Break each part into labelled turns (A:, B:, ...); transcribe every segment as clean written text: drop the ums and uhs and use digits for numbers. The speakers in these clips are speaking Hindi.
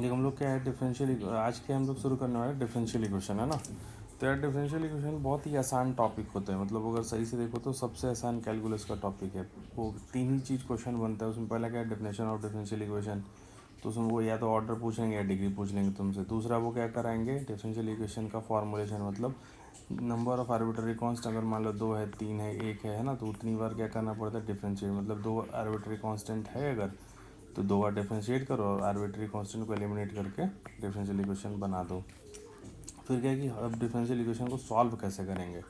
A: देखो हम लोग क्या है डिफरेंशियल, आज के हम लोग शुरू करने वाले डिफरेंशियल इक्वेशन है ना। तो यार डिफरेंशियल इक्वेशन बहुत ही आसान टॉपिक होते हैं, मतलब अगर सही से देखो तो सबसे आसान कैलकुलस का टॉपिक है। वो तीन ही चीज़ क्वेश्चन बनता है उसमें। पहला क्या है डेफिनेशन ऑफ डिफरेंशियल इक्वेशन, तो उसमें वो या तो ऑर्डर पूछेंगे या डिग्री पूछ लेंगे तुमसे। दूसरा वो क्या कराएंगे डिफरेंशियल इक्वेशन का फॉर्मुलेशन, मतलब नंबर ऑफ आर्बिट्ररी कांस्टेंट, अगर मान लो 2 है 3 है 1 है ना, तो उतनी बार क्या करना पड़ता है डिफरेंशिएट। मतलब 2 आर्बिट्ररी कांस्टेंट है अगर, तो 2 बार डिफरेंशिएट करो और आर्बिट्ररी कांस्टेंट को एलिमिनेट करके डिफरेंशियल इक्वेशन बना दो। फिर क्या है कि अब डिफरेंशियल इक्वेशन को सॉल्व कैसे करेंगे।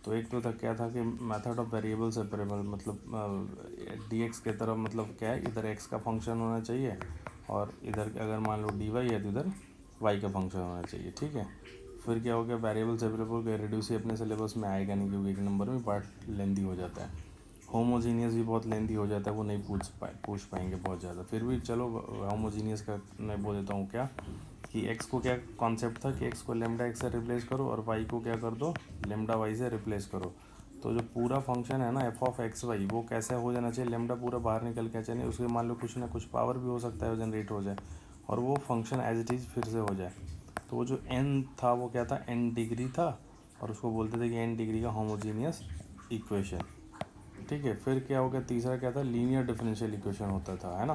A: तो एक तो था क्या था कि मेथड ऑफ वेरिएबल सेपरेबल, मतलब डी एक्स के तरफ, मतलब क्या है इधर एक्स का फंक्शन होना चाहिए और इधर अगर मान लो डी वाई है तो इधर वाई का फंक्शन होना चाहिए, ठीक है। फिर क्या हो गया वेरिएबल सेपरेबल का रिड्यूस ही अपने सिलेबस में आएगा नहीं, क्योंकि एक नंबर में पार्ट लेंदी हो जाता है। होमोजीनियस भी बहुत लेंदी हो जाता है, वो नहीं पूछ पाएंगे बहुत ज़्यादा। फिर भी चलो होमोजीनियस का मैं बोल देता हूँ क्या कि एक्स को क्या कॉन्सेप्ट था कि एक्स को लेमडा एक्स से रिप्लेस करो और वाई को क्या कर दो लेमडा वाई से रिप्लेस करो। तो जो पूरा फंक्शन है ना एफ ऑफ एक्स वाई, वो कैसे हो जाना चाहिए, लेमडा पूरा बाहर निकल के चाहिए, उसके मान लो कुछ ना कुछ पावर भी हो सकता है वो जनरेट हो जाए और वो फंक्शन एज इट इज़ फिर से हो जाए। तो वो जो एन था वो क्या था, एन डिग्री था, और उसको बोलते थे कि एन डिग्री का होमोजीनियस इक्वेशन, ठीक है। फिर क्या हो गया तीसरा क्या था, लीनियर डिफरेंशियल इक्वेशन होता था, है ना।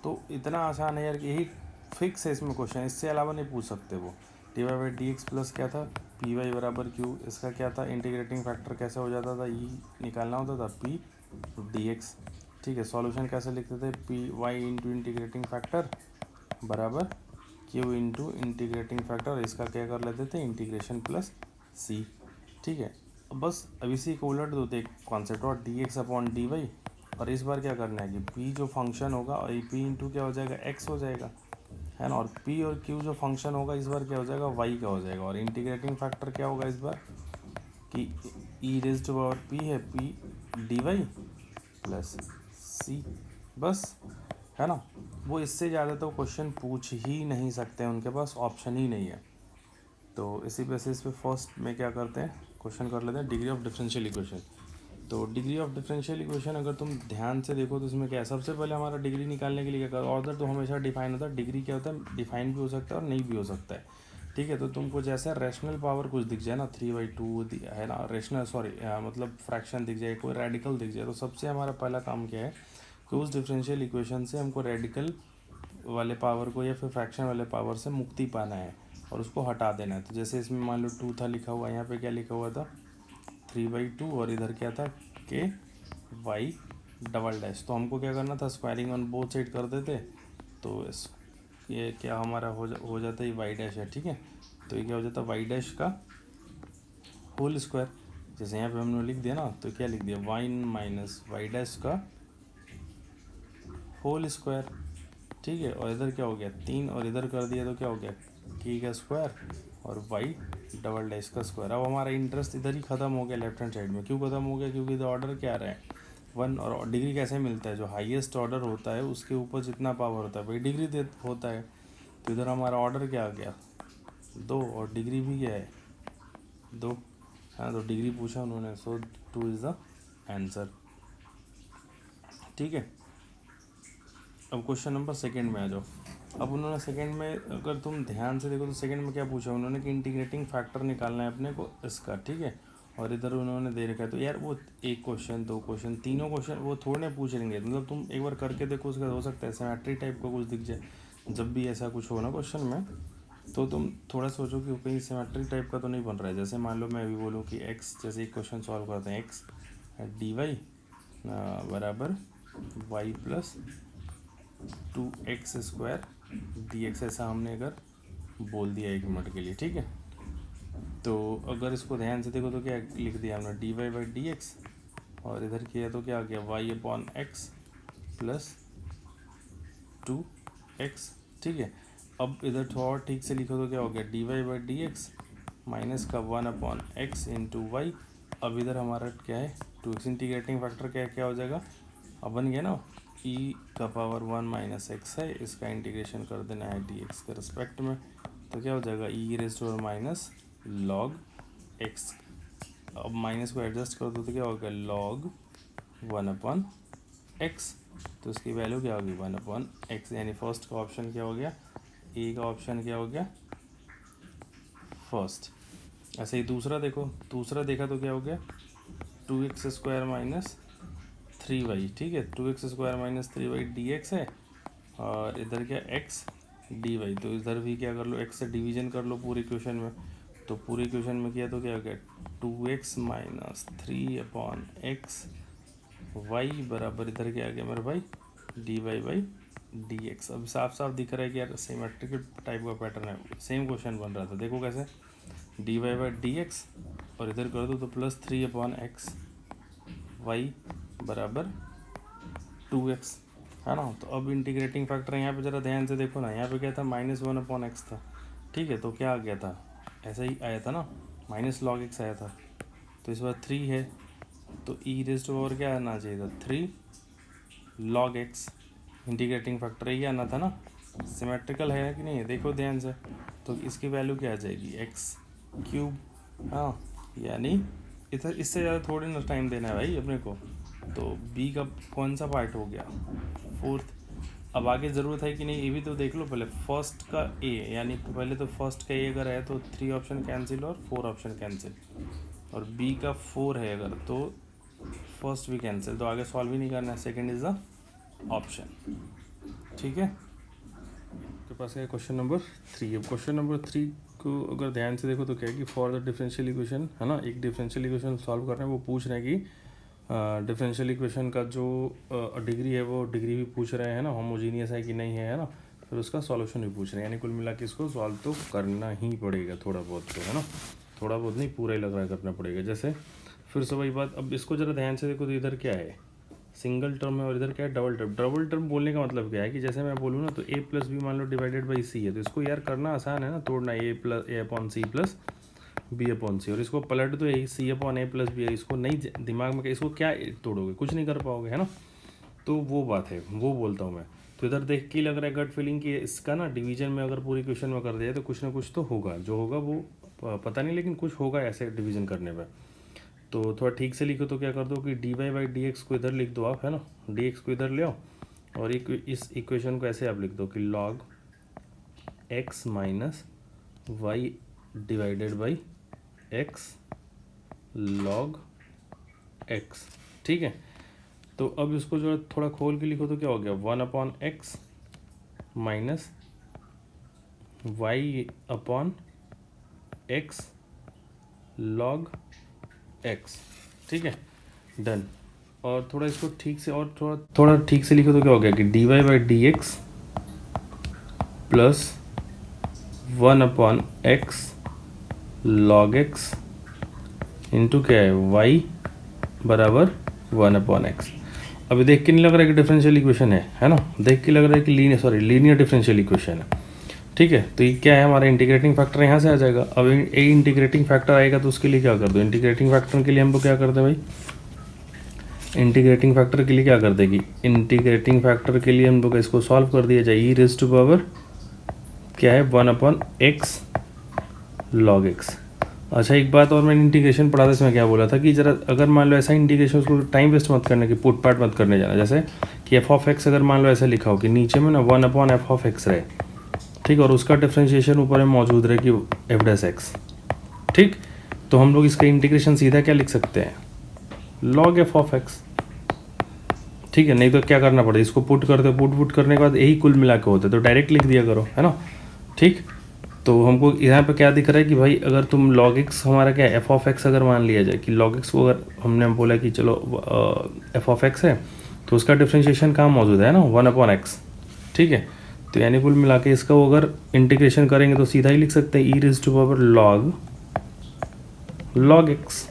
A: तो इतना आसान है यार कि यही फिक्स है इसमें क्वेश्चन, इससे अलावा नहीं पूछ सकते वो। D y by d x plus क्या था पी वाई बराबर क्यू, इसका क्या था इंटीग्रेटिंग फैक्टर कैसे हो जाता था, ई निकालना होता था पी डी एक्स, ठीक है। सॉल्यूशन कैसे लिखते थे, p y into integrating factor बराबर क्यू इंटू इंटीग्रेटिंग फैक्टर, इसका क्या कर लेते थे इंटीग्रेशन प्लस सी, ठीक है। अब बस अब इसी को उलट दो, एक कॉन्सेप्ट और d x upon d y, और इस बार क्या करना है कि पी जो फंक्शन होगा और ये पी इंटू क्या हो जाएगा एक्स हो जाएगा, है ना। और पी और क्यू जो फंक्शन होगा इस बार क्या हो जाएगा वाई का हो जाएगा, और इंटीग्रेटिंग फैक्टर क्या होगा इस बार कि ई रेज टू पावर पी है पी डी वाई प्लस सी, बस, है ना। वो इससे ज़्यादा तो क्वेश्चन पूछ ही नहीं सकते, उनके पास ऑप्शन ही नहीं है। तो इसी बेसिस पे फर्स्ट में क्या करते हैं क्वेश्चन कर लेते हैं डिग्री ऑफ डिफरेंशियल इक्वेशन। तो डिग्री ऑफ डिफरेंशियल इक्वेशन अगर तुम ध्यान से देखो तो इसमें क्या है, सबसे पहले हमारा डिग्री निकालने के लिए क्या करो, ऑर्डर तो हमेशा डिफाइन होता है, डिग्री क्या होता है डिफाइन भी हो सकता है और नहीं भी हो सकता है, ठीक है। तो तुमको जैसा रैशनल पावर कुछ दिख जाए ना 3/2 है ना, रैशनल सॉरी मतलब फ्रैक्शन दिख जाए, कोई रेडिकल दिख जाए, तो सबसे हमारा पहला काम क्या है कि उस डिफरेंशियल इक्वेशन से हमको रेडिकल वाले पावर को या फिर फ्रैक्शन वाले पावर से मुक्ति पाना है और उसको हटा देना है। तो जैसे इसमें मान लो 2 था लिखा हुआ, यहाँ पे क्या लिखा हुआ था 3/2 और इधर क्या था के वाई डबल डैश, तो हमको क्या करना था स्क्वायरिंग ऑन बोथ साइड कर देते, तो ये क्या हमारा हो जाता है वाई डैश है, ठीक है। तो ये क्या हो जाता है वाई डैश का होल स्क्वायर, जैसे यहाँ पे हमने लिख दिया ना, तो क्या लिख दिया वाई माइनस वाई डैश का होल स्क्वायर, ठीक है। और इधर क्या हो गया 3 और इधर कर दिया तो क्या हो गया की का स्क्वायर और वाई डबल डैश का स्क्वायर। अब हमारा इंटरेस्ट इधर ही ख़त्म हो गया लेफ्ट हैंड साइड में, क्यों ख़त्म हो गया, क्योंकि इधर ऑर्डर क्या आ रहा है 1, और डिग्री कैसे मिलता है, जो हाईएस्ट ऑर्डर होता है उसके ऊपर जितना पावर होता है वही डिग्री दे होता है। तो इधर हमारा ऑर्डर क्या आ गया 2 और डिग्री भी क्या है 2, हाँ। तो डिग्री पूछा उन्होंने, सो 2 इज़ द आंसर, ठीक है। अब क्वेश्चन नंबर सेकंड में आ जाओ। अब उन्होंने सेकंड में अगर तुम ध्यान से देखो तो सेकंड में क्या पूछा उन्होंने कि इंटीग्रेटिंग फैक्टर निकालना है अपने को इसका, ठीक है। और इधर उन्होंने दे रखा है, तो यार वो एक क्वेश्चन 2 क्वेश्चन तीनों क्वेश्चन वो थोड़े ना पूछ लेंगे, मतलब तुम एक बार करके देखो, उसका हो सकता है सिमेट्री टाइप का कुछ दिख जाए। जब भी ऐसा कुछ हो ना क्वेश्चन में, तो तुम थोड़ा सोचो कि कहीं सिमेट्री टाइप का तो नहीं बन रहा है। जैसे मान लो मैं अभी बोलूँ कि एक्स, जैसे एक क्वेश्चन सॉल्व करते हैं एक्स डी वाई बराबर y plus 2x² d x, ऐसा हमने अगर बोल दिया 1 मिनट के लिए, ठीक है। तो अगर इसको ध्यान से देखो तो क्या लिख दिया हमने d y by d x, और इधर किया तो क्या आ गया Y upon x plus 2x, ठीक है। अब इधर थोड़ा और ठीक से लिखो तो क्या हो गया d y by d x minus का 1/x इंटू वाई। अब इधर हमारा क्या है 2x, इंटीग्रेटिंग फैक्टर क्या क्या हो जाएगा, अब बन गया ना e का पावर 1 माइनस एक्स है, इसका इंटीग्रेशन कर देना है डी एक्स के रिस्पेक्ट में, तो क्या हो जाएगा e raise to minus log x. अब माइनस को एडजस्ट कर दो तो क्या होगा लॉग 1/x, तो इसकी वैल्यू क्या होगी 1/x, यानी फर्स्ट का ऑप्शन क्या हो गया ए का ऑप्शन क्या हो गया फर्स्ट। ऐसे ही दूसरा देखो, दूसरा देखा तो क्या हो गया 2x² माइनस 3y, ठीक है 2x² माइनस 3y dx है, और इधर क्या x dy, तो इधर भी क्या कर लो x से डिवीजन कर लो पूरे क्वेश्चन में, तो पूरे क्वेश्चन में किया तो क्या हो गया 2x माइनस 3/x y बराबर इधर क्या आ गया मेरे भाई dy/dx। अब साफ साफ दिख रहा है कि यार सिमेट्रिक टाइप का पैटर्न है, सेम क्वेश्चन बन रहा था, देखो कैसे dy/dx और इधर कर दो तो प्लस 3/x y बराबर 2x, है ना। तो अब इंटीग्रेटिंग फैक्टर यहाँ पे ज़रा ध्यान से देखो ना, यहाँ पे क्या था -1/x था, ठीक है, तो क्या आ गया था ऐसा ही आया था ना -log x आया था, तो इस बार 3 है तो e⁻⁴ क्या आना चाहिए था 3 log x, इंटीग्रेटिंग फैक्टर ही आना था ना, सिमेट्रिकल है कि नहीं देखो ध्यान से, तो इसकी वैल्यू क्या आ जाएगी x³, हाँ यानी इधर इससे ज़्यादा थोड़ी ना टाइम देना है भाई अपने को। तो b का कौन सा पार्ट हो गया 4th। अब आगे ज़रूरत है कि नहीं ये भी तो देख लो पहले, फर्स्ट का a यानी पहले तो फर्स्ट का a अगर है तो 3 ऑप्शन कैंसिल और 4 ऑप्शन कैंसिल, और b का 4 है अगर तो फर्स्ट भी कैंसिल, तो आगे सॉल्व ही नहीं करना है, सेकेंड इज द ऑप्शन, ठीक है। आपके पास है क्वेश्चन नंबर 3। अब क्वेश्चन नंबर 3 को अगर ध्यान से देखो तो क्या है कि फॉर द डिफरेंशियल इक्वेशन, है ना, एक डिफरेंशियल इक्वेशन सॉल्व कर रहे हैं, वो पूछ रहे हैं कि डिफरेंशियल इक्वेशन का जो डिग्री है वो डिग्री भी पूछ रहे हैं ना, होमोजीनियस है कि नहीं है ना, फिर उसका सॉल्यूशन भी पूछ रहे हैं, यानी कुल मिला के इसको सॉल्व तो करना ही पड़ेगा थोड़ा बहुत, तो है ना, थोड़ा बहुत नहीं पूरा ही लग रहा है करना पड़ेगा। जैसे फिर से वही बात, अब इसको ज़रा ध्यान से देखो तो इधर क्या है सिंगल टर्म है और इधर क्या है डबल टर्म। डबल टर्म बोलने का मतलब क्या है कि जैसे मैं बोलूँ ना तो a प्लस बी मान लो डिवाइडेड बाई c है, तो इसको यार करना आसान है ना, तोड़ना a/c प्लस b/c, और इसको पलट दो यही c/a प्लस b है, इसको नहीं दिमाग में इसको क्या तोड़ोगे, कुछ नहीं कर पाओगे, है ना। तो वो बात है, वो बोलता हूँ मैं। तो इधर देख के लग रहा है गट फीलिंग कि इसका ना डिवीजन में अगर पूरी क्वेश्चन में कर दिया तो कुछ ना कुछ तो होगा, जो होगा वो पता नहीं लेकिन कुछ होगा ऐसे डिवीजन करने पर। तो थोड़ा ठीक से लिखो तो क्या कर दो कि dy/dx को इधर लिख दो आप, है ना, dx को इधर ले आओ, और इस इक्वेशन को ऐसे आप लिख दो कि log x minus y divided by x log x, ठीक है। तो अब इसको जो थोड़ा खोल के लिखो तो क्या हो गया 1/x minus y/x log x, ठीक है, डन। और थोड़ा इसको ठीक से और थोड़ा ठीक से लिखो तो क्या हो गया कि dy/dx plus 1/x log x into क्या है y बराबर 1/x। अभी देख के नहीं लग रहा है कि डिफरेंशियल इक्वेशन है ना, देख के लग रहा है कि लीनियर डिफरेंशियल इक्वेशन है, ठीक है। तो ये क्या है हमारा इंटीग्रेटिंग फैक्टर यहाँ से आ जाएगा। अब ये इंटीग्रेटिंग फैक्टर आएगा तो उसके लिए क्या कर दो, इंटीग्रेटिंग फैक्टर के लिए हम लोग क्या करते हैं भाई, इंटीग्रेटिंग फैक्टर के लिए क्या कर देगी, इंटीग्रेटिंग फैक्टर के लिए हम लोग इसको सॉल्व कर दिया जाए e⁻⁴ क्या है 1/x log x। अच्छा एक बात और, मैंने इंटीग्रेशन पढ़ा था इसमें क्या बोला था कि जरा अगर मान लो ऐसा इंटीग्रेशन उसको टाइम वेस्ट मत करने की, पुट पार्ट मत करने जाना, जैसे कि f(x) अगर मान लो ऐसा लिखा हो कि नीचे में ना 1/f(x) रहे, ठीक, और उसका डिफरेंशिएशन ऊपर में मौजूद रहे कि f'(x), ठीक, तो हम लोग इसका इंटीग्रेशन सीधा क्या लिख सकते हैं log f(x), ठीक है। नहीं तो क्या करना पड़ेगा, इसको पुट करते, पुट करने के बाद यही कुल मिला के होता है, तो डायरेक्ट लिख दिया करो, है ना, ठीक। तो हमको यहाँ पे क्या दिख रहा है कि भाई अगर तुम log x हमारा क्या है f(x) अगर मान लिया जाए कि log x को अगर हमने बोला कि चलो f(x) है तो उसका डिफरेंशिएशन कहाँ मौजूद है ना 1/x, ठीक है। तो यानी कुल मिला के इसका वो अगर इंटीग्रेशन करेंगे तो सीधा ही लिख सकते हैं e⁻⁴ log x,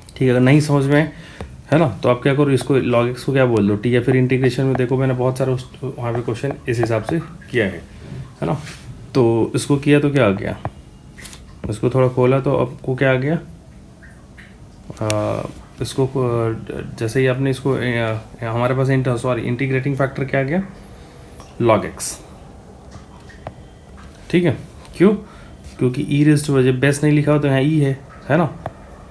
A: ठीक है। अगर नहीं समझ में है ना तो आप क्या करो, इसको log x को क्या बोल दो t, या फिर इंटीग्रेशन में देखो मैंने बहुत सारा वहाँ पे क्वेश्चन इस हिसाब से किया है ना। तो इसको किया तो क्या आ गया, इसको थोड़ा खोला तो आपको क्या आ गया, इसको जैसे ही आपने इसको हमारे पास इंटीग्रेटिंग फैक्टर क्या आ गया log x, ठीक है। क्यों, क्योंकि e⁻⁴ बेस नहीं लिखा हो तो यहाँ e है ना,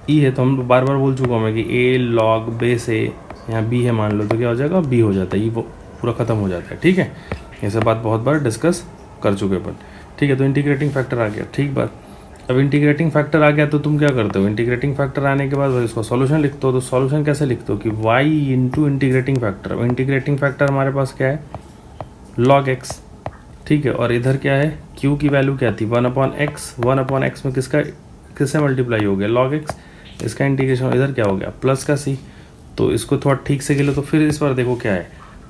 A: e है, तो हम बार बार बोल चुका हूँ मैं कि a log बेस है, यहाँ b है मान लो तो क्या हो जाएगा b हो जाता है, ये वो पूरा ख़त्म हो जाता है, ठीक है। ये सब बात बहुत बार डिस्कस कर चुके अपन, ठीक है। तो इंटीग्रेटिंग फैक्टर आ गया, ठीक बात। अब इंटीग्रेटिंग फैक्टर आ गया तो तुम क्या करते हो, इंटीग्रेटिंग फैक्टर आने के बाद भाई इसको सॉल्यूशन लिखते हो। तो सॉल्यूशन कैसे लिखते हो कि y इंटू इंटीग्रेटिंग फैक्टर। अब इंटीग्रेटिंग फैक्टर हमारे पास क्या है, log x, ठीक है। और इधर क्या है, q की वैल्यू क्या थी 1/x, 1/x में किससे मल्टीप्लाई हो गया log x, इसका इंटीग्रेशन इधर क्या हो गया प्लस का c। तो इसको थोड़ा ठीक से खेलो। तो फिर इस बार देखो क्या है,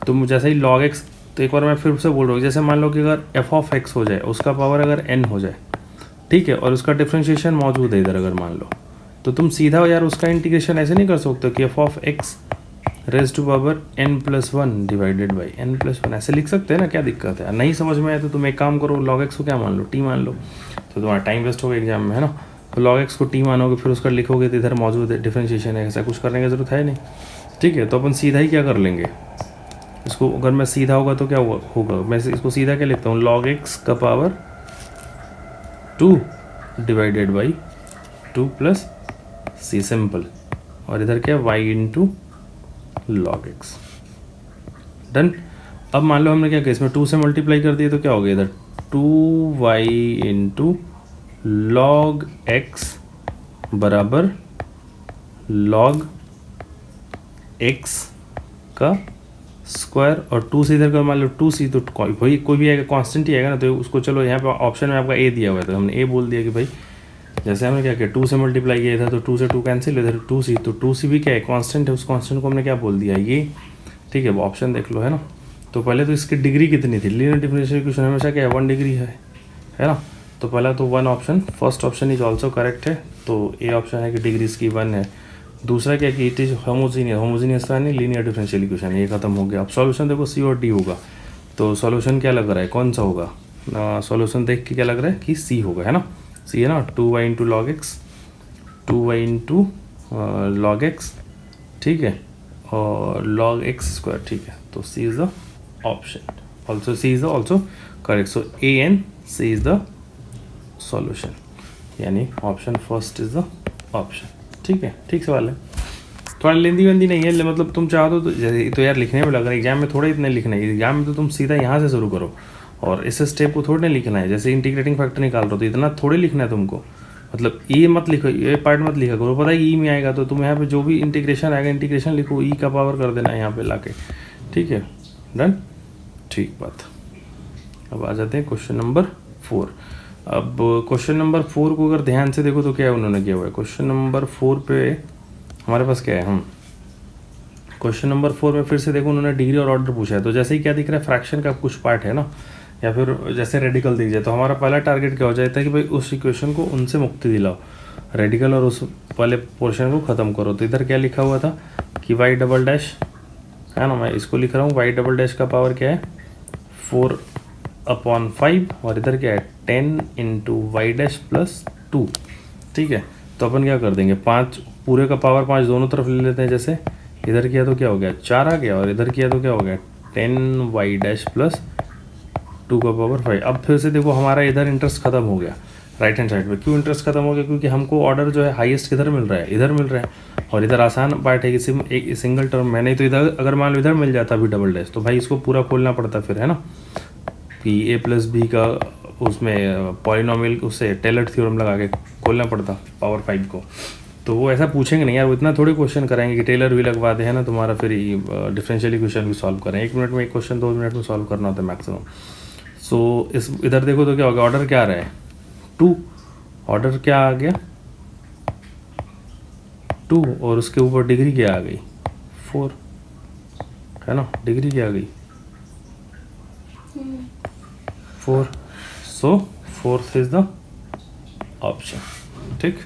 A: तुम जैसे ही log x, तो एक बार मैं फिर से बोल रहा हूँ, जैसे मान लो कि अगर f ऑफ x हो जाए, उसका पावर अगर n हो जाए, ठीक है, और उसका डिफ्रेंशिएशन मौजूद है इधर अगर मान लो, तो तुम सीधा यार उसका इंटीग्रेशन ऐसे नहीं कर सकते कि f of x raise to power n+1 divided by n+1, ऐसे लिख सकते हैं ना, क्या दिक्कत है। नहीं समझ में आया तो तुम एक काम करो, log x को क्या मान लो, t मान लो, तो तुम्हारा टाइम वेस्ट होगा एग्जाम में, है ना। तो log x को t मानोगे, फिर उसका लिखोगे तो इधर मौजूद है डिफ्रेंशिएशन है, ऐसा कुछ करने की जरूरत है नहीं, ठीक है। तो अपन सीधा ही क्या कर लेंगे इसको, अगर मैं सीधा होगा तो क्या होगा, मैं इसको सीधा क्या लिखता हूँ, log x का power 2 divided by 2 plus c, simple. और इधर क्या y into log x, done. अब मान लो हमने क्या किया, इसमें 2 से मल्टीप्लाई कर दिया तो क्या हो गया इधर 2y इंटू log x बराबर log x का स्क्वायर, और 2 से इधर का मान लो 2c, तो कोई भी आएगा कांस्टेंट ही आएगा ना। तो उसको चलो यहाँ पे ऑप्शन में आपका a दिया हुआ है, तो हमने a बोल दिया कि भाई जैसे हमने क्या किया 2 से मल्टीप्लाई किया था, तो 2 से 2 कैंसिल, इधर 2c, तो 2c भी क्या है कांस्टेंट है, उस कांस्टेंट को हमने क्या बोल दिया ये, ठीक है। वो ऑप्शन देख लो, है ना। तो पहले तो इसकी डिग्री कितनी थी, लीनियर डिफरेंशियल इक्वेशन हमेशा क्या है 1 डिग्री है ना। तो पहला तो 1 option, first option is also correct है, तो ए ऑप्शन है कि डिग्री इसकी 1 है। दूसरा क्या कि इट इज होमोजीनियस था नहीं, लीनियर डिफरेंशियल इक्वेशन, ये खत्म हो गया। अब सॉल्यूशन देखो सी और डी होगा, तो सॉल्यूशन क्या लग रहा है, कौन सा होगा, सॉल्यूशन देख के क्या लग रहा है कि सी होगा, है ना। सी है ना, 2y into log x, 2y into log x, ठीक है, और लॉग एक्स स्क्वायर, ठीक है। तो C is the option, also C is the also correct. So A and C is the solution, यानी option first is the option, ठीक है। ठीक सवाल है, थोड़ा लेंदी वेंदी नहीं है, मतलब तुम चाहो तो यार लिखने में लग रहा है, एग्जाम में थोड़ा इतने लिखना है, एग्जाम में तो तुम सीधा यहाँ से शुरू करो, और इस स्टेप को थोड़ा नहीं लिखना है। जैसे इंटीग्रेटिंग फैक्टर निकाल रहे हो तो इतना थोड़े लिखना है तुमको, मतलब ई मत लिखो, ये पार्ट मत लिखा करो, पता है ई में आएगा तो तुम यहाँ पे जो भी इंटीग्रेशन आएगा इंटीग्रेशन लिखो, ई का पावर कर देना है यहाँ पे लाके, ठीक है, डन, ठीक बात। अब आ जाते हैं क्वेश्चन नंबर 4। अब क्वेश्चन नंबर 4 को अगर ध्यान से देखो तो क्या उन्होंने किया हुआ है, क्वेश्चन नंबर 4 पे हमारे पास क्या है, क्वेश्चन नंबर 4 में फिर से देखो उन्होंने डिग्री और ऑर्डर पूछा है। तो जैसे ही क्या दिख रहा है, फ्रैक्शन का कुछ पार्ट है ना, या फिर जैसे रेडिकल दिख जाए, तो हमारा पहला टारगेट क्या हो जाता है कि भाई उस इक्वेशन को उनसे मुक्ति दिलाओ, रेडिकल और उस वाले पोर्शन को ख़त्म करो। तो इधर क्या लिखा हुआ था कि y डबल डैश, है ना, मैं इसको लिख रहा हूँ, y डबल डैश का पावर क्या है 4/5, और इधर क्या है 10 इंटू वाई डैश प्लस 2, ठीक है। तो अपन क्या कर देंगे, 5 पूरे का पावर 5 दोनों तरफ ले लेते हैं। जैसे इधर किया तो क्या हो गया 4 आ गया, और इधर किया तो क्या हो गया 10 वाई डैश प्लस 2 का पावर 5। अब फिर से देखो हमारा इधर इंटरेस्ट खत्म हो गया राइट हैंड साइड पे। क्यों इंटरेस्ट खत्म हो गया, क्योंकि हमको ऑर्डर जो है हाईएस्ट किधर मिल रहा है, इधर मिल रहा है, और इधर आसान पार्ट है कि एक सिंगल टर्म में, नहीं तो इधर अगर मान लो इधर मिल जाता अभी डबल डैश, तो भाई इसको पूरा खोलना पड़ता फिर, है ना, कि ए प्लस बी का उसमें पॉलिनोमियल उससे टेलर थ्योरम लगा के खोलना पड़ता पावर 5 को। तो वो ऐसा पूछेंगे नहीं यार, वो इतना थोड़े क्वेश्चन कराएंगे कि टेलर भी लगवा दे, है ना, तुम्हारा फिर डिफरेंशियल इक्वेशन भी सॉल्व करें 1 मिनट में, एक क्वेश्चन 2 मिनट में सॉल्व करना होता है मैक्सिमम। सो इस इधर देखो तो क्या होगा, ऑर्डर क्या आ रहा है 2, ऑर्डर क्या आ गया 2, और उसके ऊपर डिग्री क्या आ गई 4, है ना, डिग्री क्या आ गई 4। सो फोर्थ इज द ऑप्शन, ठीक।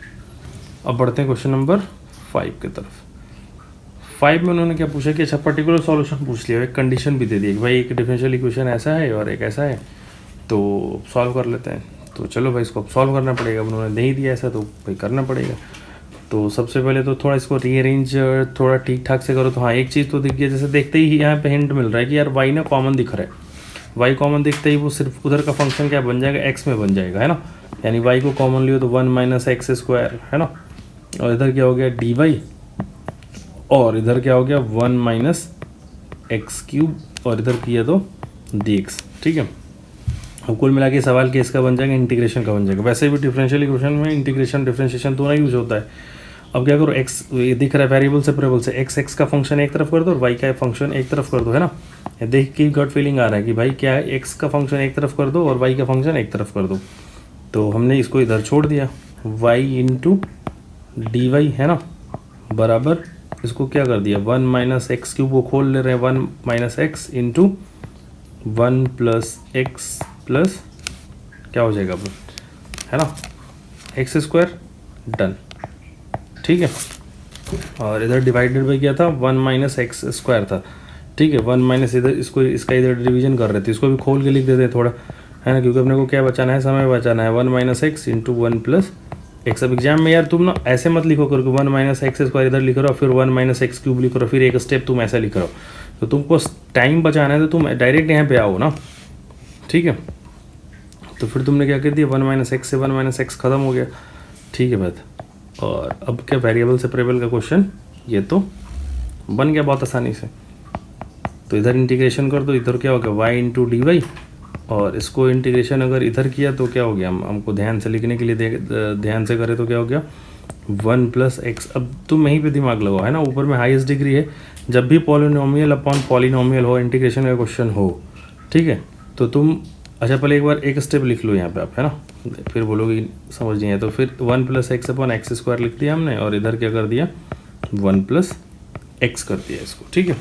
A: अब बढ़ते हैं क्वेश्चन नंबर 5 की तरफ। 5 में उन्होंने क्या पूछा कि अच्छा पर्टिकुलर सॉल्यूशन पूछ लिया, एक कंडीशन भी दे दी कि भाई एक डिफरेंशियल इक्वेशन ऐसा है और एक ऐसा है, तो सॉल्व कर लेते हैं। तो चलो भाई इसको सॉल्व करना पड़ेगा, उन्होंने नहीं दिया ऐसा तो भाई करना पड़ेगा। तो सबसे पहले तो थोड़ा इसको रीअरेंज थोड़ा ठीक ठाक से करो। तो हाँ एक चीज़ तो दिख गया, जैसे देखते ही यहाँ पे हिंट मिल रहा है कि यार वाई ना कॉमन दिख रहा है, वाई कॉमन दिखते ही वो सिर्फ उधर का फंक्शन क्या बन जाएगा एक्स में बन जाएगा, है ना, यानी वाई को कॉमन लियो तो 1 माइनस एक्स स्क्वायर, है ना, और इधर क्या हो गया डी वाई, और इधर क्या हो गया 1 माइनस एक्स क्यूब, और इधर किया तो डी एक्स। ठीक है। अब कुल मिला के सवाल केस का बन जाएगा, इंटीग्रेशन का बन जाएगा। वैसे भी डिफरेंशियल इक्वेशन में इंटीग्रेशन डिफरेंशिएशन दोनों यूज होता है। अब क्या करो, एक्स ये दिख रहा है वेरिएबल सेपरेबल से, एक्स एक्स का फंक्शन एक तरफ कर दो और वाई का फंक्शन एक तरफ कर दो, है ना। ये देख के गट फीलिंग आ रहा है कि भाई क्या है, एक्स का फंक्शन एक तरफ कर दो और वाई का फंक्शन एक तरफ कर दो। तो हमने इसको इधर छोड़ दिया, वाई इंटू डी वाई, है ना, बराबर इसको क्या कर दिया, 1 माइनस एक्स क्यूब को खोल ले रहे हैं, 1 minus x into 1 plus x plus क्या हो जाएगा अब, है ना, एक्स स्क्वायर, डन, ठीक है। और इधर डिवाइडेड बाई क्या था, 1 माइनस एक्स स्क्वायर था, ठीक है। 1 माइनस इधर इसको इसका इधर डिवीजन कर रहे थे, इसको भी खोल के लिख देते हैं थोड़ा, है ना, क्योंकि अपने को क्या बचाना है, समय बचाना है। 1 minus x into 1 plus x. अब एग्जाम में यार तुम ना ऐसे मत लिखो करो कि 1 माइनस एक्स स्क्वायर इधर लिख रहे हो, फिर 1 माइनस एक्स क्यूब लिख रहे हो, फिर एक स्टेप तुम ऐसा लिख रहे हो। तो तुमको टाइम बचाना है तो तुम डायरेक्ट यहाँ पे आओ ना, ठीक है। तो फिर तुमने क्या कर दिया, 1 माइनस एक्स से 1 माइनस एक्स खत्म हो गया, ठीक है बात। और अब क्या वेरिएबल सेपरेबल का क्वेश्चन ये तो बन गया बहुत आसानी से। तो इधर इंटीग्रेशन कर दो, इधर क्या हो गया, वाई इंटू डी वाई, और इसको इंटीग्रेशन अगर इधर किया तो क्या हो गया, हमको ध्यान से लिखने के लिए ध्यान से करें तो क्या हो गया, 1 प्लस एक्स। अब तुम यहीं पे दिमाग लगाओ, है ना, ऊपर में हाईएस्ट डिग्री है। जब भी पॉलिनोमियल अपॉन पॉलिनोमियल हो, इंटीग्रेशन का क्वेश्चन हो, ठीक है, तो तुम अच्छा पहले एक बार एक स्टेप लिख लो यहाँ पे आप, है ना, फिर बोलोगे समझ नहीं है। तो फिर 1 plus x upon x square लिख दिया हमने, और इधर क्या कर दिया, 1 प्लस एक्स कर दिया इसको, ठीक है।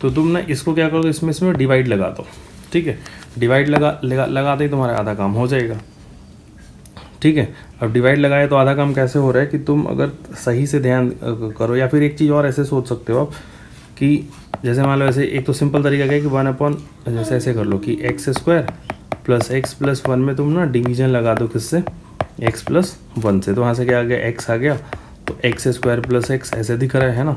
A: तो तुम ना इसको क्या करो, इसमें डिवाइड लगा दो, ठीक है। डिवाइड लगाते ही तुम्हारा आधा काम हो जाएगा, ठीक है। अब डिवाइड लगाए तो आधा काम कैसे हो रहा है कि तुम अगर सही से ध्यान करो, या फिर एक चीज़ और ऐसे सोच सकते हो आप कि जैसे मान लो ऐसे, एक तो सिंपल तरीका क्या है कि 1 अपॉन जैसे ऐसे कर लो कि x square plus x plus 1 में तुम ना डिवीजन लगा दो किससे, एक्स प्लस 1 से। तो वहाँ से क्या आ गया, एक्स आ गया, तो एक्स स्क्वायर प्लस एक्स ऐसे दिख रहा है ना,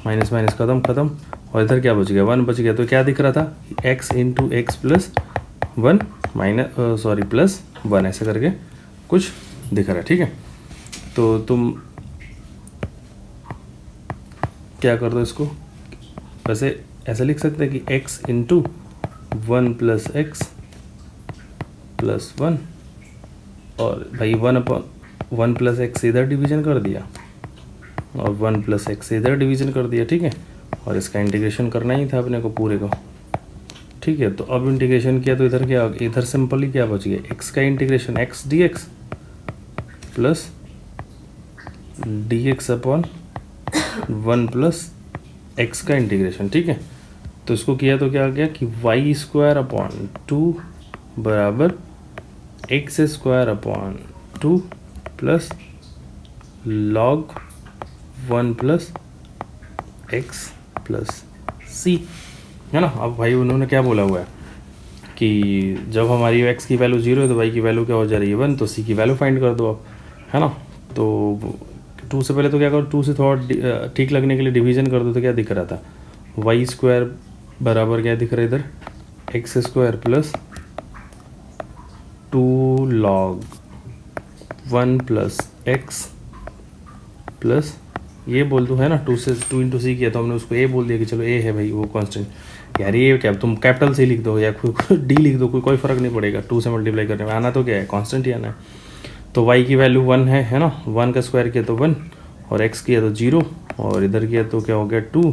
A: माइनस माइनस खत्म, और इधर क्या बच गया, 1 बच गया। तो क्या दिख रहा था, x into x plus 1 minus sorry plus 1 ऐसे करके कुछ दिख रहा है, ठीक है। तो तुम क्या कर दो इसको, वैसे ऐसे लिख सकते हैं कि x into 1 plus x plus 1, और भाई 1 अपॉन 1 प्लस एक्स इधर डिवीजन कर दिया और 1 प्लस एक्स इधर डिवीजन कर दिया, ठीक है। और इसका इंटीग्रेशन करना ही था अपने को पूरे को, ठीक है। तो अब इंटीग्रेशन किया तो इधर क्या, इधर सिंपली क्या बच गया, एक्स का integration x d x plus D x upon 1 plus x का इंटीग्रेशन, ठीक है। तो इसको किया तो क्या आ गया कि वाई स्क्वायर अपॉन 2 बराबर x square upon 2 plus log 1 plus x plus c, है ना। अब भाई उन्होंने क्या बोला हुआ है कि जब हमारी एक्स की वैल्यू 0 है तो वाई की वैल्यू क्या हो जा रही है 1, तो सी की वैल्यू फाइंड कर दो आप, है ना। तो 2 से पहले तो क्या करो, 2 से थोड़ा ठीक लगने के लिए डिवीजन कर दो। तो क्या दिख रहा था, वाई स्क्वायर बराबर क्या दिख रहा है इधर, x square plus 2 log 1 plus x plus ये बोल दो, है ना। 2 से 2 इंटू सी किया तो हमने उसको ए बोल दिया कि चलो ए है भाई वो कांस्टेंट। यार ये क्या, तुम कैपिटल से लिख दो या डी लिख दो, कोई फ़र्क नहीं पड़ेगा। 2 से मल्टीप्लाई करने में आना तो क्या है, कांस्टेंट ही आना है। तो वाई की वैल्यू 1 है ना, 1 का स्क्वायर किया तो 1, और एक्स किया तो 0, और इधर किया तो क्या हो गया 2,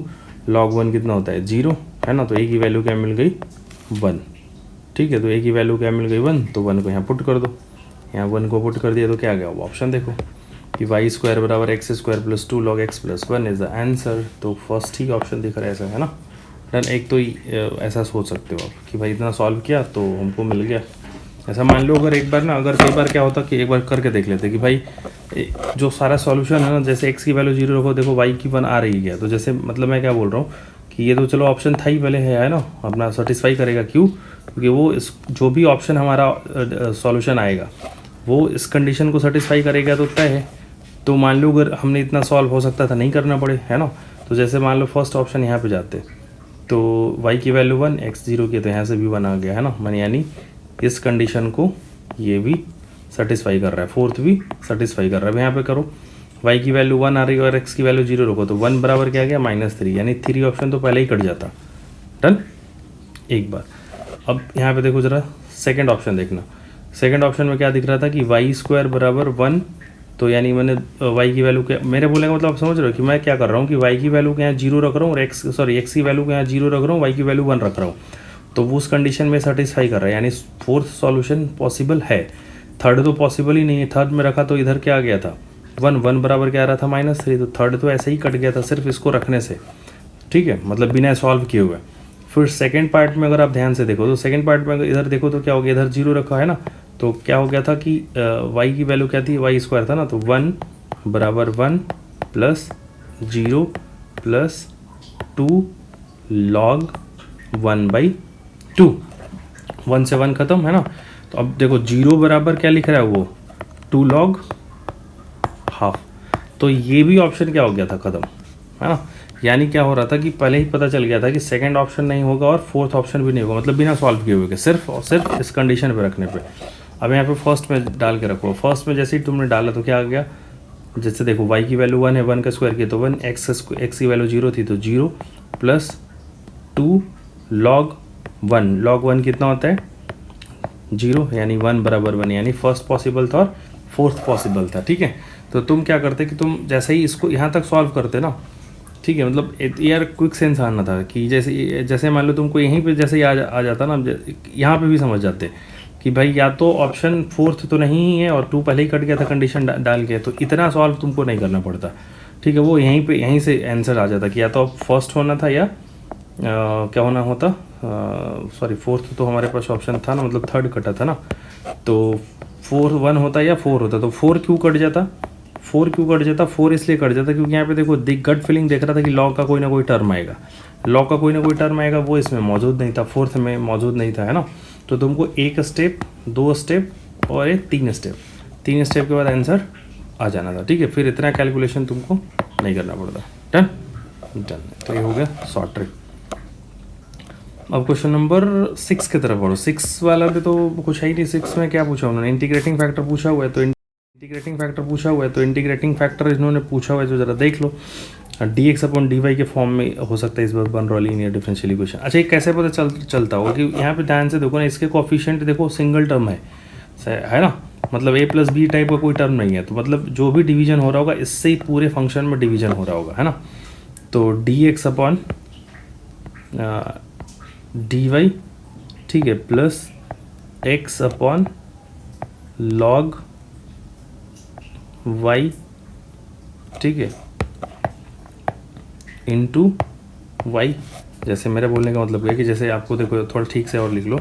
A: लॉग 1 कितना होता है 0, है ना। तो ए की वैल्यू क्या मिल गई 1, ठीक है। तो ए की वैल्यू क्या मिल गई 1, तो 1 को यहाँ पुट कर दो, यहाँ 1 को पुट कर दिया तो क्या आ गया वो ऑप्शन देखो कि वाई स्क्वायर बराबर x square plus 2 log x plus 1 is the answer. तो फर्स्ट ही ऑप्शन दिख रहा है ऐसा, है ना। डन। एक तो ऐसा सोच सकते हो आप कि भाई इतना सॉल्व किया तो हमको मिल गया। ऐसा मान लो अगर एक बार ना, अगर कई बार क्या होता कि एक बार करके देख लेते कि भाई जो सारा सॉल्यूशन है ना, जैसे एक्स की वैल्यू 0 रखो, देखो वाई की 1 आ रही है। तो जैसे मतलब मैं क्या बोल रहा हूँ कि ये तो चलो ऑप्शन था ही पहले है ना, अपना सेटिस्फाई करेगा। क्यों? क्योंकि वो जो भी ऑप्शन हमारा सॉल्यूशन आएगा वो इस कंडीशन को सेटिस्फाई करेगा तो तय है। तो मान लो अगर हमने इतना सॉल्व हो सकता था नहीं करना पड़े, है ना। तो जैसे मान लो फर्स्ट ऑप्शन यहाँ पे जाते तो y की वैल्यू 1, x 0 की, तो यहाँ से भी 1 आ गया, है ना। मैंने यानी इस कंडीशन को ये भी सेटिस्फाई कर रहा है, फोर्थ भी सेटिस्फाई कर रहा है। अब यहाँ पे करो y की वैल्यू 1 आ रही है और x की वैल्यू 0 रखो तो 1 बराबर क्या आ गया -3, यानी 3 ऑप्शन तो पहले ही कट जाता। डन। एक बार अब यहाँ पे देखो ज़रा सेकंड ऑप्शन देखना, सेकंड ऑप्शन में क्या दिख रहा था कि वाई स्क्वायर बराबर 1, तो यानी मैंने y की वैल्यू क्या, मेरे बोलने का मतलब आप समझ रहे हो कि मैं क्या कर रहा हूँ कि y की वैल्यू के यहाँ 0 रख रहा हूँ और x की वैल्यू के यहाँ 0 रख रहा हूँ, y की वैल्यू 1 रख रहा हूँ, तो वो उस कंडीशन में सेटिस्फाई कर रहा है, यानी फोर्थ सॉल्यूशन पॉसिबल है। थर्ड तो पॉसिबल ही नहीं है, थर्ड में रखा तो इधर क्या आ गया था 1 बराबर क्या आ रहा था -3, तो थर्ड तो ऐसे ही कट गया था सिर्फ इसको रखने से, ठीक है, मतलब बिना सॉल्व किए हुए। फिर सेकंड पार्ट में अगर आप ध्यान से देखो तो सेकंड पार्ट में अगर इधर देखो तो क्या हो गया, इधर 0 रखा है ना, तो क्या हो गया था कि y की वैल्यू क्या थी, वाई स्क्वायर था ना, तो 1 बराबर 1 प्लस 0 प्लस 2 log 1/2, 1 से 1 खत्म है ना। तो अब देखो 0 बराबर क्या लिख रहा है वो 2 log हाफ, तो ये भी ऑप्शन क्या हो गया था खत्म, है ना। यानी क्या हो रहा था कि पहले ही पता चल गया था कि सेकंड ऑप्शन नहीं होगा और फोर्थ ऑप्शन भी नहीं होगा, मतलब बिना सॉल्व किए हुए, सिर्फ और सिर्फ इस कंडीशन पे रखने पे। अब यहाँ पे फर्स्ट में डाल के रखो, फर्स्ट में जैसे ही तुमने डाला तो क्या आ गया, जैसे देखो y की वैल्यू 1 है, 1 का स्क्वायर किया तो 1, x की वैल्यू 0 थी तो 0 प्लस 2 log 1 कितना होता है 0, यानी 1 बराबर 1, यानी फर्स्ट पॉसिबल था और फोर्थ पॉसिबल था, ठीक है। तो तुम क्या करते कि तुम जैसे ही इसको यहाँ तक सॉल्व करते ना, ठीक है, मतलब यार क्विक सेंस आना था कि जैसे मान लो तुमको यहीं पे जैसे ही आ जाता ना, यहाँ पे भी समझ जाते कि भाई या तो ऑप्शन फोर्थ तो नहीं ही है और 2 पहले ही कट गया था कंडीशन डाल के, तो इतना सॉल्व तुमको नहीं करना पड़ता, ठीक है, वो यहीं से आंसर आ जाता कि या तो फर्स्ट होना था या क्या होना होता, सॉरी फोर्थ तो हमारे पास ऑप्शन था ना, मतलब थर्ड कटा था ना, तो 1 होता या 4 होता, तो 4 क्यों कट जाता, 4 इसलिए कट जाता क्योंकि यहाँ पे देखो गट फीलिंग देख रहा था कि लॉग का कोई ना कोई टर्म आएगा, वो इसमें मौजूद नहीं था, फोर्थ में मौजूद नहीं था, है ना। तो तुमको 1 स्टेप 2 स्टेप और एक 3 स्टेप के बाद आंसर आ जाना था, ठीक है, फिर इतना कैलकुलेशन तुमको नहीं करना पड़ता। डन, तो ये हो गया शॉर्ट ट्रिक। अब क्वेश्चन नंबर 6 की तरफ बढ़ो। 6 वाला भी तो कुछ है ही नहीं, 6 में क्या पूछा उन्होंने, इंटीग्रेटिंग फैक्टर पूछा हुआ है, तो इंटीग्रेटिंग फैक्टर इन्होंने पूछा हुआ है, जो ज़रा देख लो, dx/dy के फॉर्म में हो सकता है इस बार बन रहा लीनियर डिफरेंशियल इक्वेशन। अच्छा, ये कैसे पता चलता होगा कि यहाँ पे ध्यान से देखो ना, इसके कोफिशिएंट देखो सिंगल टर्म है ना, मतलब a + b टाइप का कोई टर्म नहीं है, तो मतलब जो भी डिवीजन हो रहा होगा इससे ही पूरे फंक्शन में डिवीजन हो रहा होगा, है ना। तो dx/dy, ठीक है, प्लस x/log y, ठीक है, इंटू वाई। जैसे मेरे बोलने का मतलब है कि जैसे आपको देखो थोड़ा ठीक से और लिख लो,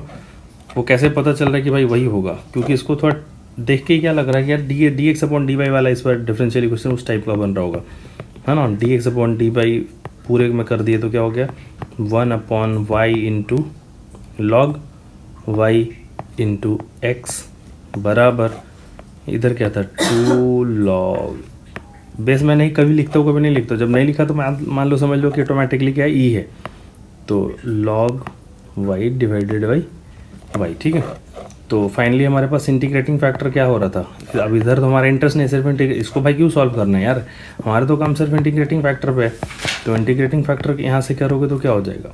A: वो कैसे पता चल रहा है कि भाई वही होगा, क्योंकि इसको थोड़ा देख के क्या लग रहा है कि यार dx/dy वाला इस बार डिफरेंशियल इक्वेशन उस टाइप का बन रहा होगा, है ना। dx/dy पूरे में कर दिए तो क्या हो गया 1/y into log y into x बराबर, इधर क्या था 2 log, बेस मैं नहीं कभी लिखता हूँ कभी नहीं लिखता, जब नहीं लिखा तो मान लो समझ लो कि ऑटोमेटिकली क्या ई है, तो log y divided by y, ठीक है। तो फाइनली हमारे पास इंटीग्रेटिंग फैक्टर क्या हो रहा था, अब इधर तो हमारा इंटरेस्ट नहीं, सिर्फ इसको भाई क्यों सॉल्व करना है यार, हमारा तो काम सिर्फ इंटीग्रेटिंग फैक्टर पे है। तो इंटीग्रेटिंग फैक्टर यहाँ से करोगे तो क्या हो जाएगा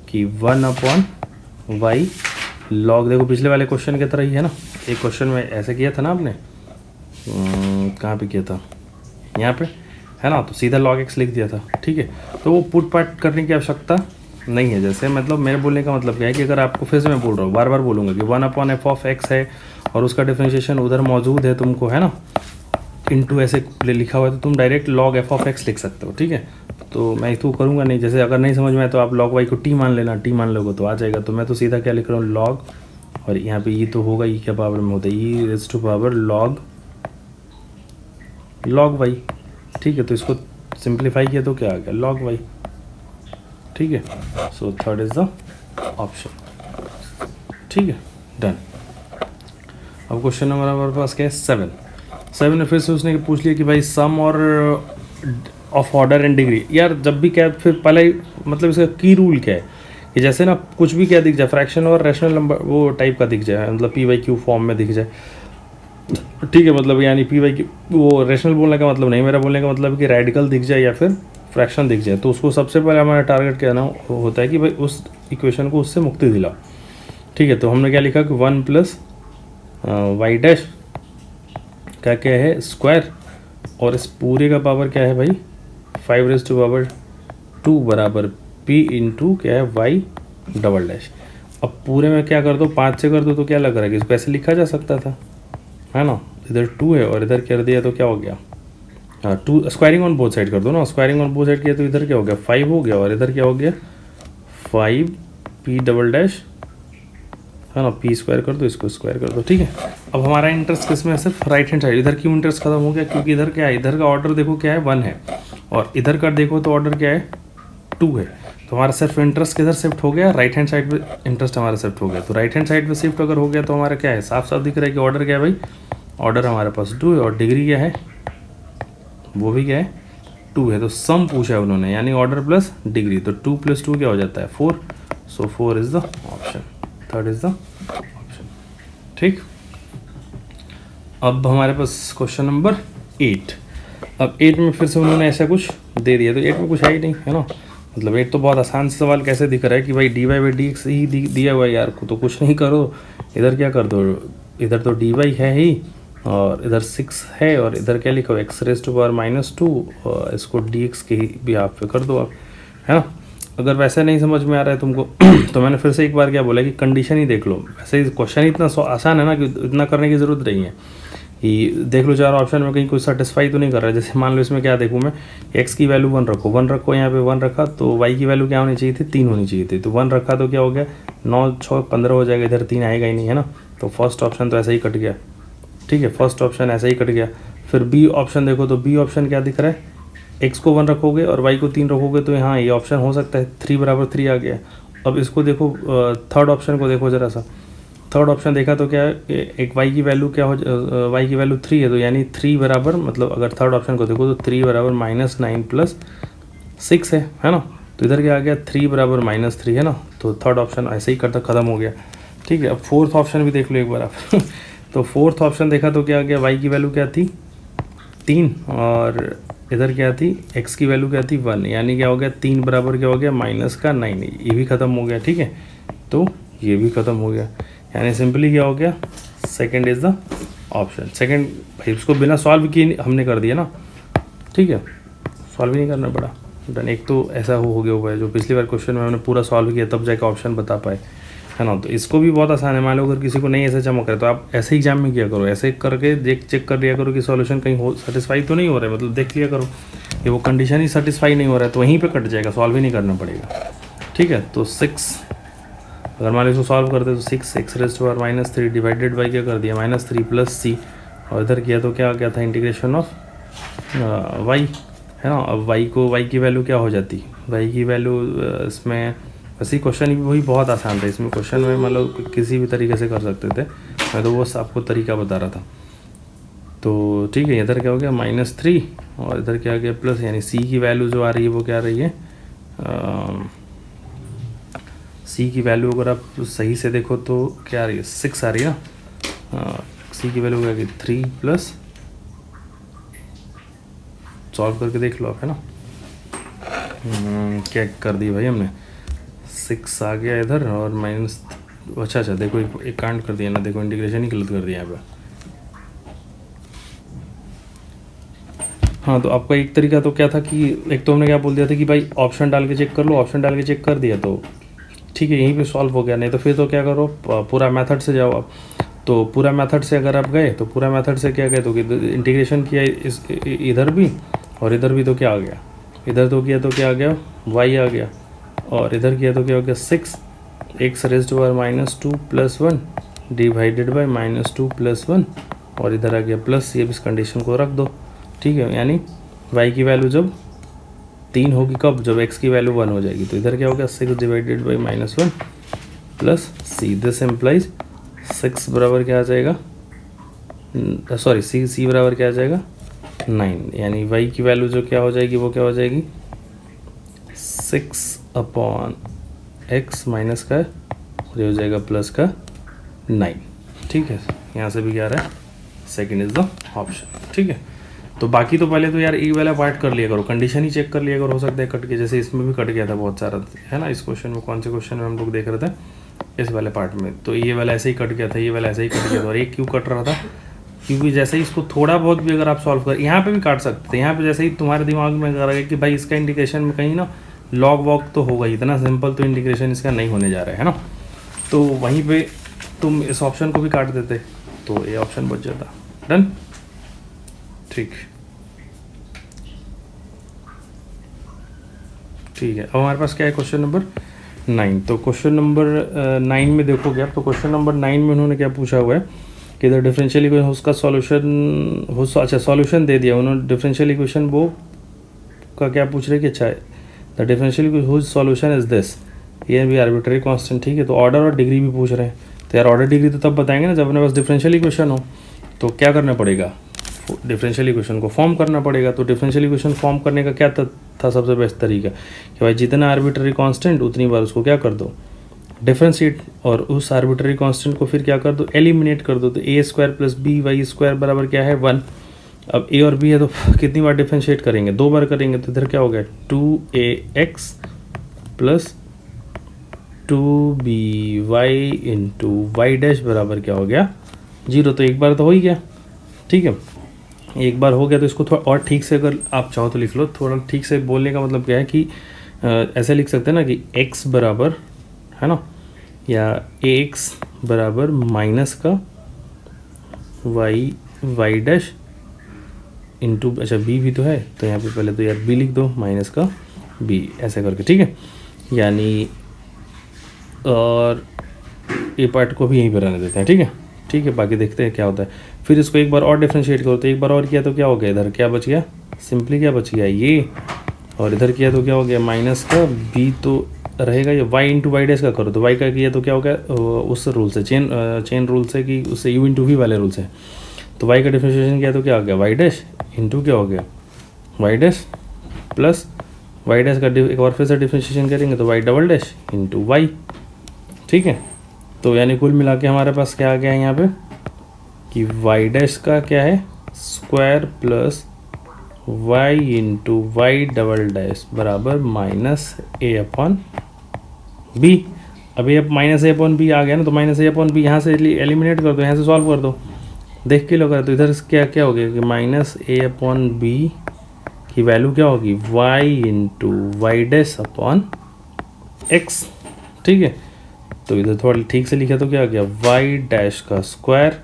A: कि 1/y लॉग, देखो पिछले वाले क्वेश्चन की तरह ही है ना, एक क्वेश्चन में ऐसे किया था ना आपने, कहाँ पे किया था, यहाँ पे है ना, तो सीधा log x लिख दिया था, ठीक है। तो वो पुट पार्ट करने की आवश्यकता नहीं है, जैसे मतलब मेरे बोलने का मतलब क्या है कि अगर आपको फिर से मैं बोल रहा हूँ, बार बार बोलूँगा कि 1/f(x) है और उसका डिफरेंशिएशन उधर मौजूद है तुमको, है ना, इंटू ऐसे लिखा हुआ है, तो तुम डायरेक्ट log f(x) लिख सकते हो, ठीक है। तो मैं इसको करूँगा नहीं, जैसे अगर नहीं समझ में आए तो आप log y को t मान लेना, t मान लोगे तो आ जाएगा। तो मैं तो सीधा क्या लिख रहा हूँ log, और यहाँ पे ये तो होगा, ये क्या पावर में होता है, e⁻log y, ठीक है। तो इसको सिंप्लीफाई किया तो क्या आ गया log y, ठीक है। So third is the option, ठीक है, डन। अब क्वेश्चन नंबर हमारे पास क्या है 7 में फिर से उसने पूछ लिया कि भाई सम और ऑफ ऑर्डर एंड डिग्री। यार जब भी क्या फिर पहले मतलब इसका की रूल क्या है कि जैसे ना कुछ भी क्या दिख जाए, फ्रैक्शन और रैशनल नंबर वो टाइप का दिख जाए, मतलब p/q फॉर्म में दिख जाए, ठीक है, मतलब यानी p/q वो रैशनल बोलने का मतलब नहीं, मेरा बोलने का मतलब कि रेडिकल दिख जाए या फिर फ्रैक्शन दिख जाए, तो उसको सबसे पहले हमारा टारगेट क्या ना होता है कि भाई उस इक्वेशन को उससे मुक्ति दिलाओ। ठीक है, तो हमने क्या लिखा कि 1 प्लस वाई डैश का क्या है स्क्वायर, और इस पूरे का पावर क्या है भाई 5⁻² बराबर p इंटू क्या है वाई डबल डैश। अब पूरे में क्या कर दो 5 से कर दो तो क्या लग रहा है कि इसको ऐसे लिखा जा सकता था, है ना, इधर 2 है और इधर कर दिया तो क्या हो गया, हाँ 2 स्क्वायरिंग ऑन बोथ साइड कर दो ना, स्क्वायरिंग ऑन बोथ साइड किया तो इधर क्या हो गया 5 हो गया और इधर क्या हो गया 5p डबल डैश, है ना, p स्क्वायर कर दो, इसको स्क्वायर कर दो। ठीक है, अब हमारा इंटरेस्ट किस में है, सिर्फ राइट हैंड साइड। इधर क्यों इंटरेस्ट खत्म हो गया, क्योंकि इधर क्या है, इधर का ऑर्डर देखो क्या है 1 है और इधर का देखो तो ऑर्डर क्या है 2 है, तो हमारा सिर्फ इंटरेस्ट किधर शिफ्ट हो गया, राइट हैंड साइड पे इंटरेस्ट हमारा शिफ्ट हो गया। तो राइट हैंड साइड पे शिफ्ट अगर हो गया तो हमारा क्या है, साफ साफ दिख रहा है कि ऑर्डर क्या है भाई, ऑर्डर हमारे पास 2 है और डिग्री क्या है, वो भी क्या है 2 है। तो सम पूछा है उन्होंने, यानी ऑर्डर प्लस डिग्री, तो 2 + 2 क्या हो जाता है 4, सो 4 is the option, third is the option. ठीक, अब हमारे पास क्वेश्चन नंबर 8। अब 8 में फिर से उन्होंने ऐसा कुछ दे दिया, तो 8 में कुछ है ही नहीं, है ना, मतलब 8 तो बहुत आसान सा सवाल कैसे दिख रहा है कि भाई dy/dx ही दिया हुआ है यार, तो कुछ नहीं करो, इधर क्या कर दो, इधर तो dy है ही और इधर 6 है और इधर क्या लिखो x⁻², और इसको dx के ही भी आप पे कर दो आप, है ना। अगर वैसे नहीं समझ में आ रहा है तुमको तो मैंने फिर से एक बार क्या बोला कि कंडीशन ही देख लो, वैसे क्वेश्चन इतना आसान है ना कि इतना करने की ज़रूरत नहीं है कि देख लो 4 ऑप्शन में कहीं कोई सेटिस्फाई तो नहीं कर रहा है। जैसे मान लो इसमें क्या देखूँ मैं, x की वैल्यू 1 रखो, 1 रखो, यहाँ पे 1 रखा तो y की वैल्यू क्या होनी चाहिए थी 3 होनी चाहिए थी, तो 1 रखा तो क्या हो गया 9 6 15 हो जाएगा, इधर 3 आएगा ही नहीं, है ना, तो फर्स्ट ऑप्शन तो ऐसा ही कट गया। ठीक है, फर्स्ट ऑप्शन ऐसा ही कट गया। फिर बी ऑप्शन देखो, तो बी ऑप्शन क्या दिख रहा है, x को 1 रखोगे और y को 3 रखोगे तो यहाँ ये ऑप्शन हो सकता है 3 = 3 आ गया। अब इसको देखो थर्ड ऑप्शन को देखो ज़रा सा, थर्ड ऑप्शन देखा तो क्या है, एक y की वैल्यू क्या हो, y की वैल्यू 3 है, तो यानी 3 बराबर, मतलब अगर थर्ड ऑप्शन को देखो तो 3 बराबर -9 + 6 है ना, तो इधर क्या आ गया 3 बराबर -3 है ना, तो थर्ड ऑप्शन ऐसे ही करता ख़त्म हो गया। ठीक है, अब फोर्थ ऑप्शन भी देख लो एक बार आप तो फोर्थ ऑप्शन देखा तो क्या आ गया, y की वैल्यू क्या थी 3 और इधर क्या थी x की वैल्यू क्या थी 1, यानी क्या हो गया 3 बराबर क्या हो गया -9, ये भी ख़त्म हो गया। ठीक है, तो ये भी ख़त्म हो गया, यानी सिंपली क्या हो गया second is the option. Second भाई उसको बिना सॉल्व किए हमने कर दिया ना, ठीक है, सॉल्व ही नहीं करना पड़ा, डन। एक तो ऐसा हो गया हुआ है जो पिछली बार क्वेश्चन में हमने पूरा सॉल्व किया तब जाकर ऑप्शन बता पाए, है ना, तो इसको भी बहुत आसान है। मान लो अगर किसी को नहीं ऐसे चमक रहा है तो आप ऐसे एग्जाम में किया करो, ऐसे करके चेक कर लिया करो कि सॉल्यूशन कहीं हो सेटिस्फाई तो नहीं हो रहा है, मतलब देख लिया करो कि वो कंडीशन ही सेटिस्फाई नहीं हो रहा है तो वहीं पे कट जाएगा, सॉल्व ही नहीं करना पड़ेगा। ठीक है, तो 6 अगर मान लो इसको सॉल्व करते तो 6 x⁻³ डिवाइडेड बाई क्या कर दिया -3 + c, और इधर किया तो क्या आ गया था इंटीग्रेशन ऑफ y, है ना। अब y की वैल्यू क्या हो जाती, y की वैल्यू इसमें वैसे क्वेश्चन भी वही बहुत आसान था, इसमें क्वेश्चन में मतलब किसी भी तरीके से कर सकते थे, मैं तो बस आपको तरीका बता रहा था। तो ठीक है, इधर क्या हो गया -3 और इधर क्या आ गया प्लस, यानी c की वैल्यू जो आ रही है वो क्या आ रही है, c की वैल्यू अगर आप सही से देखो तो क्या आ रही है 6 आ रही है ना, c की वैल्यू क्या आ गई 3 प्लस, सॉल्व करके देख लो आप, है ना, क्या कर दी भाई हमने 6 आ गया इधर और माइनस, अच्छा देखो एक कांड कर दिया ना, देखो इंटीग्रेशन ही गलत कर दिया यहाँ पे। हाँ, तो आपका एक तरीका तो क्या था कि एक तो हमने क्या बोल दिया था कि भाई ऑप्शन डाल के चेक कर लो, ऑप्शन डाल के चेक कर दिया तो ठीक है यहीं पे सॉल्व हो गया, नहीं तो फिर तो क्या करो पूरा मेथड से जाओ आप। तो पूरा मेथड से अगर आप गए तो पूरा मेथड से क्या गए तो इंटीग्रेशन किया इस इधर भी और इधर भी, तो क्या आ गया, इधर तो किया तो क्या आ गया y आ गया, और इधर किया तो क्या हो गया 6 x⁻² + 1 डिवाइडेड बाई -2 + 1, और इधर आ गया प्लस, ये भी इस कंडीशन को रख दो। ठीक है, यानी y की वैल्यू जब 3 होगी कब, जब x की वैल्यू 1 हो जाएगी, तो इधर क्या हो गया 6 divided by -1 plus c, this implies 6 बराबर क्या आ जाएगा, सॉरी c बराबर क्या आ जाएगा 9, यानी y की वैल्यू जो क्या हो जाएगी वो क्या हो जाएगी 6/x माइनस का और ये हो जाएगा प्लस का 9। ठीक है, यहाँ से भी क्या आ रहा है सेकंड इज द ऑप्शन। ठीक है, तो बाकी तो पहले तो यार एक वाला पार्ट कर लिया करो, कंडीशन ही चेक कर लिया करो, हो सकता है कट के, जैसे इसमें भी कट गया था बहुत सारा, है ना। इस क्वेश्चन में कौन से क्वेश्चन में हम लोग देख रहे थे, इस वाले पार्ट में, तो ये वाला ऐसे ही कट गया था, ये वाला ऐसे ही कट गया था, और एक क्यों कट रहा था, क्योंकि जैसे ही इसको थोड़ा बहुत भी अगर आप सॉल्व कर, यहाँ पे भी काट सकते थे, यहाँ पे जैसे ही तुम्हारे दिमाग में आ रहा है कि भाई इसका इंटीग्रेशन में कहीं ना लॉग वॉग तो होगा, इतना सिंपल तो इंटीग्रेशन इसका नहीं होने जा रहा है ना, तो वहीं पे तुम इस ऑप्शन को भी काट देते, तो ये ऑप्शन बच जाता। डन, ठीक है। अब हमारे पास क्या है, क्वेश्चन नंबर 9। तो क्वेश्चन नंबर 9 में देखोगे आप, तो क्वेश्चन नंबर 9 में उन्होंने क्या पूछा हुआ है कि द डिफरेंशियल इक्वेशन उसका सॉल्यूशन हो, अच्छा सॉल्यूशन दे दिया उन्होंने डिफरेंशियल इक्वेशन, वो का क्या पूछ रहे कि अच्छा the differential equation whose solution is this, ये भी आर्बिट्ररी कांस्टेंट, ठीक है। तो ऑर्डर और डिग्री भी पूछ रहे हैं, तो यार ऑर्डर डिग्री तो तब बताएंगे ना जब अपने पास डिफरेंशियल इक्वेशन हो। तो क्या करना पड़ेगा, डिफरेंशियल इक्वेशन को फॉर्म करना पड़ेगा। तो डिफरेंशियल इक्वेशन फॉर्म करने का क्या था सबसे बेस्ट तरीका कि भाई जितना आर्बिट्ररी कांस्टेंट उतनी बार उसको क्या कर दो, डिफरेंशिएट, और उस आर्बिट्ररी कांस्टेंट को फिर क्या कर दो, एलिमिनेट कर दो। तो a square plus b y square बराबर क्या है 1। अब ए और बी है तो कितनी बार डिफरेंशिएट करेंगे, 2 बार करेंगे, तो इधर क्या हो गया 2ax plus 2by into y dash बराबर क्या हो गया 0। तो एक बार तो हो ही गया, ठीक है, एक बार हो गया। तो इसको थोड़ा और ठीक से अगर आप चाहो तो लिख लो, थोड़ा ठीक से बोलने का मतलब क्या है कि ऐसे लिख सकते हैं ना कि x बराबर है ना, या ax बराबर माइनस का वाई डैश इंटू, अच्छा b भी तो है, तो यहाँ पे पहले तो यार b लिख दो माइनस का b, ऐसे करके, ठीक है, यानी और ये पार्ट को भी यहीं पर रहने देते हैं, ठीक है, बाकी देखते हैं क्या होता है। फिर इसको एक बार और डिफरेंशिएट करो, तो एक बार और किया तो क्या हो गया, इधर क्या बच गया, सिंपली क्या बच गया ये, और इधर किया तो क्या हो गया माइनस का b तो रहेगा, ये y इंटू वाई डैश का करो, तो y का किया तो क्या हो गया उस रूल से, चेन रूल से, कि उससे u इंटू v वाले रूल से, तो y का डिफरेंशिएशन किया तो क्या हो गया वाई डैश इंटू क्या हो गया y dash plus y dash का एक बार फिर से डिफरेंशिएशन करेंगे तो y double dash into y, ठीक है। तो यानी कुल मिला के हमारे पास क्या आ गया है यहाँ पे कि वाई डैश का क्या है square plus y into y double dash बराबर माइनस ए अपॉन बी। अभी अब माइनस ए अपॉन बी आ गया ना, तो माइनस ए अपॉन बी यहाँ से एलिमिनेट कर दो, यहाँ से सॉल्व कर दो, देख के लो कर, तो इधर क्या क्या हो गया कि माइनस ए अपॉन बी की वैल्यू क्या होगी y into y dash upon x, ठीक है। तो इधर थोड़ा ठीक से लिखा तो क्या आ गया वाई डैश का square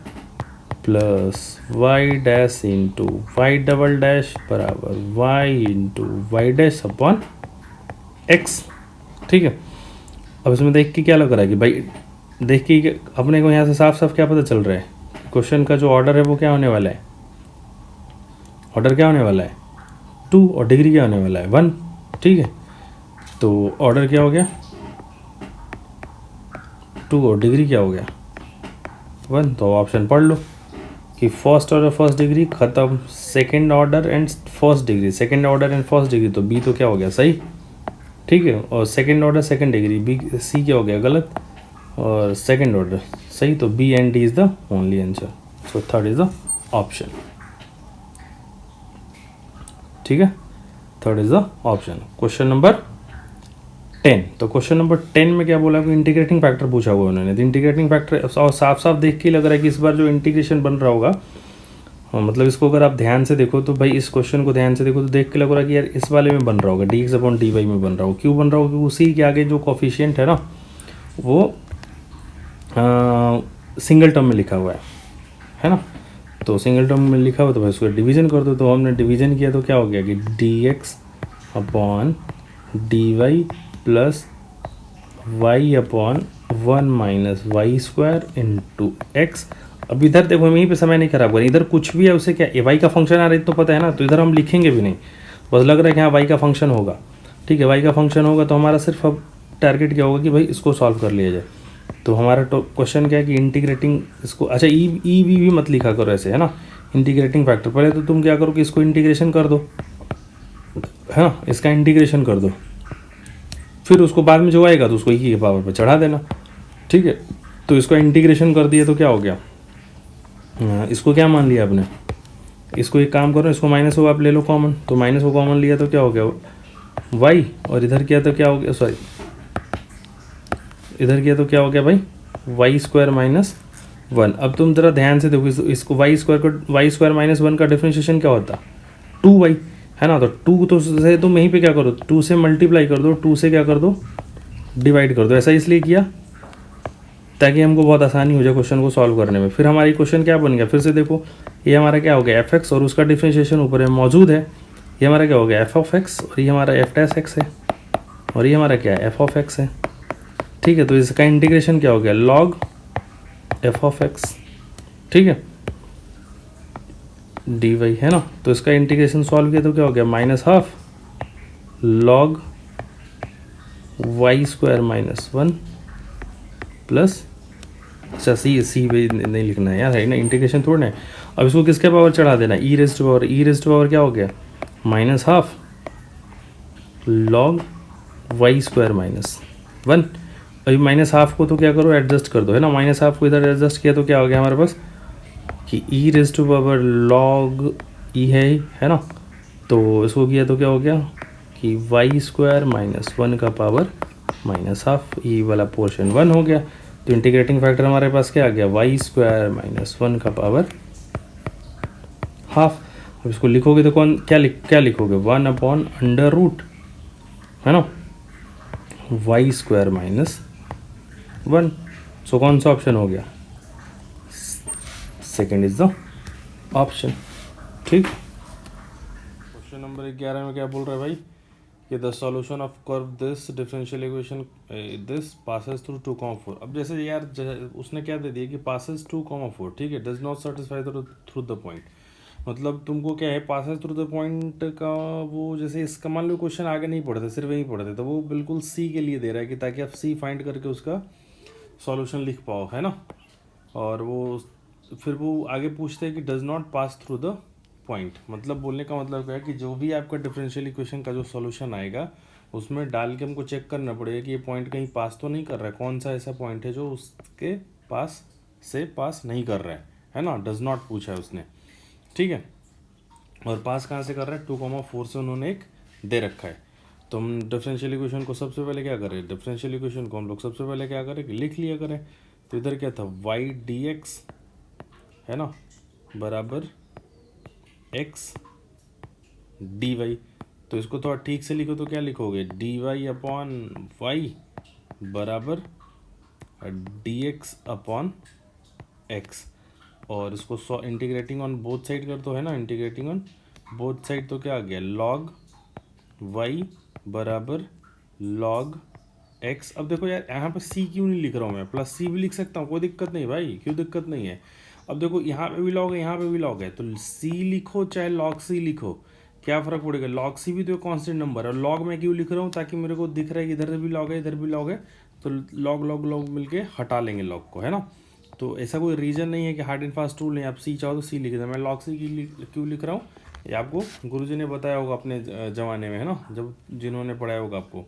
A: plus y dash into y double dash बराबर y into y dash upon x, ठीक है। अब इसमें देख के क्या लग रहा है कि भाई देख के अपने को यहाँ से साफ साफ क्या पता चल रहा है, क्वेश्चन का जो ऑर्डर है वो क्या होने वाला है, ऑर्डर क्या होने वाला है 2 और डिग्री क्या होने वाला है 1, ठीक है। तो ऑर्डर क्या हो गया 2 और डिग्री क्या हो गया 1, तो ऑप्शन पढ़ लो कि फर्स्ट ऑर्डर फर्स्ट डिग्री ख़त्म, second order and first degree, second order and first degree, तो बी तो क्या हो गया सही, ठीक है, और second order second degree b c क्या हो गया गलत, और सेकंड ऑर्डर सही, तो b and d is the only answer, so third is the option, ठीक है, third is the option. Question number 10, तो क्वेश्चन नंबर 10 में क्या बोला कि इंटीग्रेटिंग फैक्टर पूछा हुआ उन्होंने, तो इंटीग्रेटिंग फैक्टर और साफ साफ देख के लग रहा है कि इस बार जो इंटीग्रेशन बन रहा होगा, मतलब इसको अगर आप ध्यान से देखो तो भाई इस क्वेश्चन को ध्यान से देखो तो देख के लग रहा है कि यार इस वाले में बन रहा होगा d x upon d y में बन रहा होगा, क्यों बन रहा होगा क्योंकि उसी के आगे जो कॉफिशिएंट है ना वो सिंगल टर्म में लिखा हुआ है ना, तो सिंगल टर्म में लिखा हुआ तो भाई उसको डिवीज़न कर दो, तो हमने डिवीज़न किया तो क्या हो गया कि d x upon d y plus y upon 1 minus y square into x. अब इधर देखो हम यहीं पे समय नहीं खराब करें, इधर कुछ भी है उसे क्या ए वाई का फंक्शन आ रहा है तो पता है ना, तो इधर हम लिखेंगे भी नहीं, बस लग रहा है कि हाँ वाई का फंक्शन होगा, ठीक है, वाई का फंक्शन होगा तो हमारा सिर्फ अब टारगेट क्या होगा कि भाई इसको सॉल्व कर लिया जाए। तो हमारा क्वेश्चन क्या है कि इंटीग्रेटिंग इसको, अच्छा ई वी भी मत लिखा करो ऐसे है ना, इंटीग्रेटिंग फैक्टर, पहले तो तुम क्या करो कि इसको इंटीग्रेशन कर दो है ना, इसका इंटीग्रेशन कर दो, फिर उसको बाद में जो आएगा तो उसको ई के पावर पे चढ़ा देना, ठीक है। तो इसको इंटीग्रेशन कर दिया तो क्या हो गया, इसको क्या मान लिया आपने, इसको एक काम करो इसको माइनस को आप ले लो कॉमन, तो माइनस को कॉमन लिया तो क्या हो गया वाई, और इधर किया तो क्या हो गया, सॉरी इधर किया तो क्या हो गया भाई, वाई स्क्वायर माइनस 1। अब तुम ज़रा ध्यान से देखो, इसको वाई स्क्वायर माइनस 1 का डिफरेंशिएशन क्या होता, 2y है ना। तो 2 तो से तुम यहीं पे क्या करो, 2 से मल्टीप्लाई कर दो, 2 से क्या कर दो, डिवाइड कर दो। ऐसा इसलिए किया ताकि हमको बहुत आसानी हो जाए क्वेश्चन को सॉल्व करने में। फिर हमारी क्वेश्चन क्या बन गया, फिर से देखो, ये हमारा क्या हो गया एफ एक्स, और उसका डिफरेंशिएशन ऊपर में मौजूद है। ये हमारा क्या हो गया एफ ऑफ एक्स, और ये हमारा एफ डैश एक्स है, और ये हमारा क्या है एफ ऑफ एक्स है। ठीक है, तो इसका इंटीग्रेशन क्या हो गया लॉग एफ ऑफ एक्स, ठीक है, डी वाई है ना। तो इसका इंटीग्रेशन सॉल्व किया तो क्या हो गया minus half log y square minus 1 plus, अच्छा सी नहीं लिखना है यार, है ना, इंटीग्रेशन थोड़ा है। अब इसको किसके पावर चढ़ा देना, e raise to power, e raise to power क्या हो गया minus half log y square minus 1। अभी माइनस हाफ को तो क्या करो एडजस्ट कर दो, है ना, माइनस हाफ को इधर एडजस्ट किया तो क्या हो गया हमारे पास कि e raise to power log e है ना। तो इसको किया तो क्या हो गया कि वाई स्क्वायर माइनस 1 का पावर माइनस हाफ, ई वाला पोर्शन 1 हो गया। तो इंटीग्रेटिंग फैक्टर हमारे पास क्या आ गया वाई स्क्वायर माइनस 1 का पावर हाफ। अब इसको लिखोगे तो क्या लिखोगे 1 अपॉन अंडर रूट, है ना, वाई स्क्वायर माइनस 1। सो कौन सा ऑप्शन हो गया, सेकेंड इज द ऑप्शन। ठीक, क्वेश्चन नंबर 11 में क्या बोल रहा है भाई कि the solution of curve this differential equation this passes through 2,4। अब जैसे यार उसने क्या दे दिया कि पासेस 2,4, ठीक है, does not satisfy through the point. मतलब तुमको क्या है पासेस थ्रू द पॉइंट का, वो जैसे इसका मान लो क्वेश्चन आगे नहीं पढ़ते, सिर्फ वहीं पढ़ते, तो वो बिल्कुल सी के लिए दे रहा है कि ताकि आप सी फाइंड करके उसका सॉल्यूशन लिख पाओ, है ना। और वो फिर वो आगे पूछते हैं कि does not pass through the point. मतलब बोलने का मतलब क्या है कि जो भी आपका डिफरेंशियल इक्वेशन का जो सॉल्यूशन आएगा उसमें डाल के हमको चेक करना पड़ेगा कि ये पॉइंट कहीं पास तो नहीं कर रहा है, कौन सा ऐसा पॉइंट है जो उसके पास से पास नहीं कर रहा है ना, डज नॉट पूछा है उसने, ठीक है। और पास कहाँ से कर रहा है 2,4 से उन्होंने एक दे रखा है। तो हम डिफरेंशियल इक्वेशन को सबसे पहले क्या करें, डिफरेंशियल इक्वेशन को हम लोग सबसे पहले क्या करें कि लिख लिया करें। तो इधर क्या था वाई डी एक्स, है ना, बराबर एक्स डी वाई। तो इसको थोड़ा ठीक से लिखो तो क्या लिखोगे डी वाई अपॉन वाई बराबर डी एक्स अपॉन एक्स। और इसको इंटीग्रेटिंग ऑन बोथ साइड कर दो, है ना, इंटीग्रेटिंग ऑन बोथ साइड तो क्या आ गया लॉग वाई बराबर लॉग एक्स। अब देखो यार यहाँ पे सी क्यों नहीं लिख रहा हूँ मैं, प्लस सी भी लिख सकता हूँ, कोई दिक्कत नहीं भाई, क्यों दिक्कत नहीं है। अब देखो यहाँ पे भी लॉग है, यहाँ पे भी लॉग है, तो सी लिखो चाहे लॉग सी लिखो, क्या फ़र्क पड़ेगा, लॉग सी भी तो कांस्टेंट नंबर है। और लॉग मैं क्यों लिख रहा हूँ, ताकि मेरे को दिख रहा है कि इधर भी लॉग है इधर भी लॉग है, तो लॉग लॉग लॉग मिलके हटा लेंगे लॉग को, है ना। तो ऐसा कोई रीज़न नहीं है कि हार्ड एंड फास्ट रूल नहीं, आप सी चाहो तो सी लिख दे। मैं लॉग सी क्यों लिख रहा हूँ ये आपको गुरुजी ने बताया होगा अपने ज़माने में, है ना, जब जिन्होंने पढ़ाया होगा आपको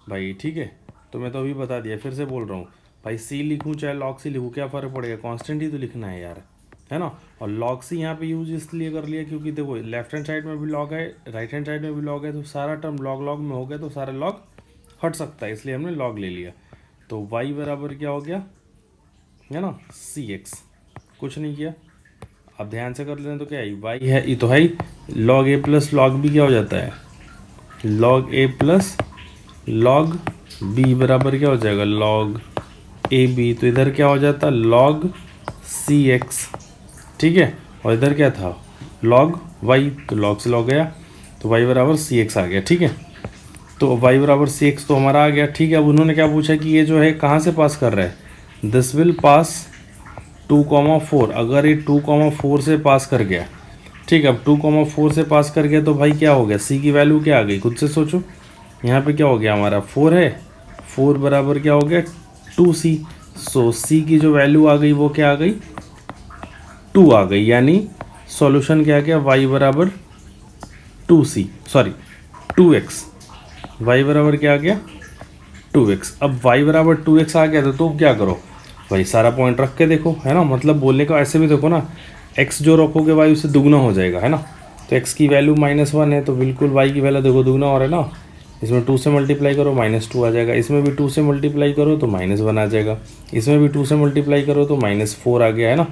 A: भाई, ठीक है। तो मैं तो अभी बता दिया, फिर से बोल रहा हूँ भाई, सी लिखूँ चाहे लॉग सी लिखूँ क्या फ़र्क पड़ेगा, कांस्टेंट ही तो लिखना है यार, है ना। और लॉग सी यहाँ पे यूज इसलिए कर लिया क्योंकि देखो लेफ्ट हैंड साइड में भी लॉग है, राइट हैंड साइड में भी लॉग है, तो सारा टर्म लॉग लॉग में हो गया तो सारा लॉग हट सकता है, इसलिए हमने लॉग ले लिया। तो y बराबर क्या हो गया, है ना, सी एक्स, कुछ नहीं किया। अब ध्यान से कर लें तो क्या है y है, ये तो है ही, log a plus log b क्या हो जाता है log a plus log B बराबर क्या हो जाएगा लॉग ए बी। तो इधर क्या हो जाता लॉग सी एक्स, ठीक है, और इधर क्या था लॉग वाई, तो लॉग से लॉग गया तो वाई बराबर सी एक्स आ गया, ठीक है। तो वाई बराबर सी एक्स तो हमारा आ गया, ठीक है। अब उन्होंने क्या पूछा कि ये जो है कहाँ से पास कर रहा है, दिस विल पास 2,4। अगर ये 2,4 से पास कर गया, ठीक है, अब 2,4 से पास कर गया तो भाई क्या हो गया, सी की वैल्यू क्या आ गई, खुद से सोचो। यहाँ पे क्या हो गया हमारा 4 है, 4 बराबर क्या हो गया 2c। सो सी की जो वैल्यू आ गई वो क्या आ गई 2 आ गई, यानी सॉल्यूशन क्या आ गया y बराबर 2c, सॉरी 2x, y बराबर क्या आ गया 2x। अब y बराबर 2x आ गया तो तुम क्या करो भाई सारा पॉइंट रख के देखो, है ना। मतलब बोलने का ऐसे भी देखो ना, x जो रखोगे y उससे दुगना हो जाएगा, है ना। तो x की वैल्यू -1 है तो बिल्कुल y की वैल्यू देखो दुगना हो रहा है ना, इसमें 2 से मल्टीप्लाई करो -2 आ जाएगा, इसमें भी 2 से मल्टीप्लाई करो तो -1 आ जाएगा, इसमें भी 2 से मल्टीप्लाई करो तो -4 आ गया है ना।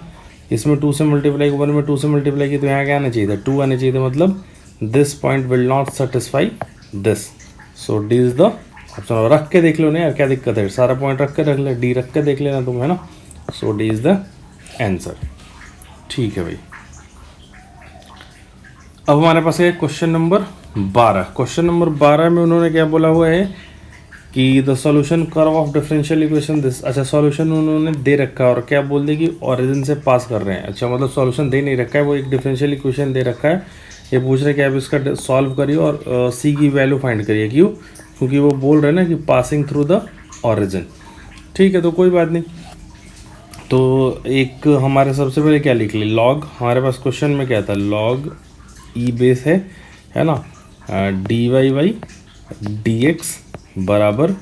A: इसमें 2 से मल्टीप्लाई, वन में 2 से मल्टीप्लाई की तो यहाँ क्या आना चाहिए था, 2 आना चाहिए था, मतलब this point will not satisfy this. So D is the option. रख के देख लो ना यार, क्या दिक्कत है, सारा पॉइंट रख के रख ले, डी रख के देख लेना तुम, है ना। सो डी इज द आंसर। ठीक है भाई, अब हमारे पास है क्वेश्चन नंबर 12। क्वेश्चन नंबर 12 में उन्होंने क्या बोला हुआ है कि the solution curve of differential equation this. अच्छा, सॉल्यूशन उन्होंने दे रखा है और क्या बोल दे कि ओरिजिन से पास कर रहे हैं। अच्छा, मतलब सॉल्यूशन दे नहीं रखा है, वो एक डिफरेंशियल इक्वेशन दे रखा है, ये पूछ रहे कि आप इसका सॉल्व करिए और सी की वैल्यू फाइंड करिए। क्यों? क्योंकि वो बोल रहे हैं ना कि पासिंग थ्रू द ओरिजिन। ठीक है, तो कोई बात नहीं। तो एक हमारे सबसे पहले क्या लिख ली, लॉग। हमारे पास क्वेश्चन में क्या था, लॉग ई बेस है ना, d y by d x बराबर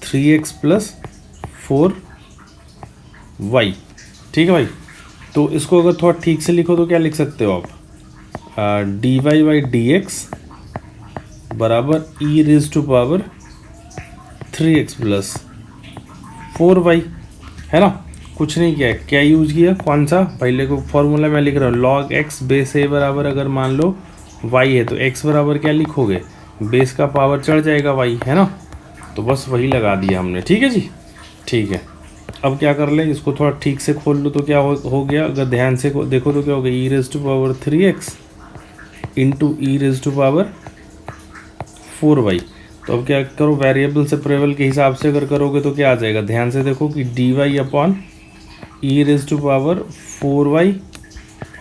A: 3x प्लस 4y। ठीक है भाई, तो इसको अगर थोड़ा ठीक से लिखो तो क्या लिख सकते हो आप, d y by d x बराबर e raise to power 3x plus 4y, है ना। कुछ नहीं किया है, क्या यूज किया, कौन सा, पहले को फॉर्मूला मैं लिख रहा हूँ, लॉग एक्स बेस ए बराबर अगर मान लो y है तो x बराबर क्या लिखोगे, बेस का पावर चढ़ जाएगा y, है ना। तो बस वही लगा दिया हमने। ठीक है जी, ठीक है। अब क्या कर ले, इसको थोड़ा ठीक से खोल लो तो क्या हो गया, अगर ध्यान से देखो तो क्या हो गया, e raise to power 3x into e raise to power 4y। तो अब क्या करो, वेरिएबल सेपरेबल के हिसाब से अगर करोगे तो क्या आ जाएगा, ध्यान से देखो कि d y upon e raise to power 4y,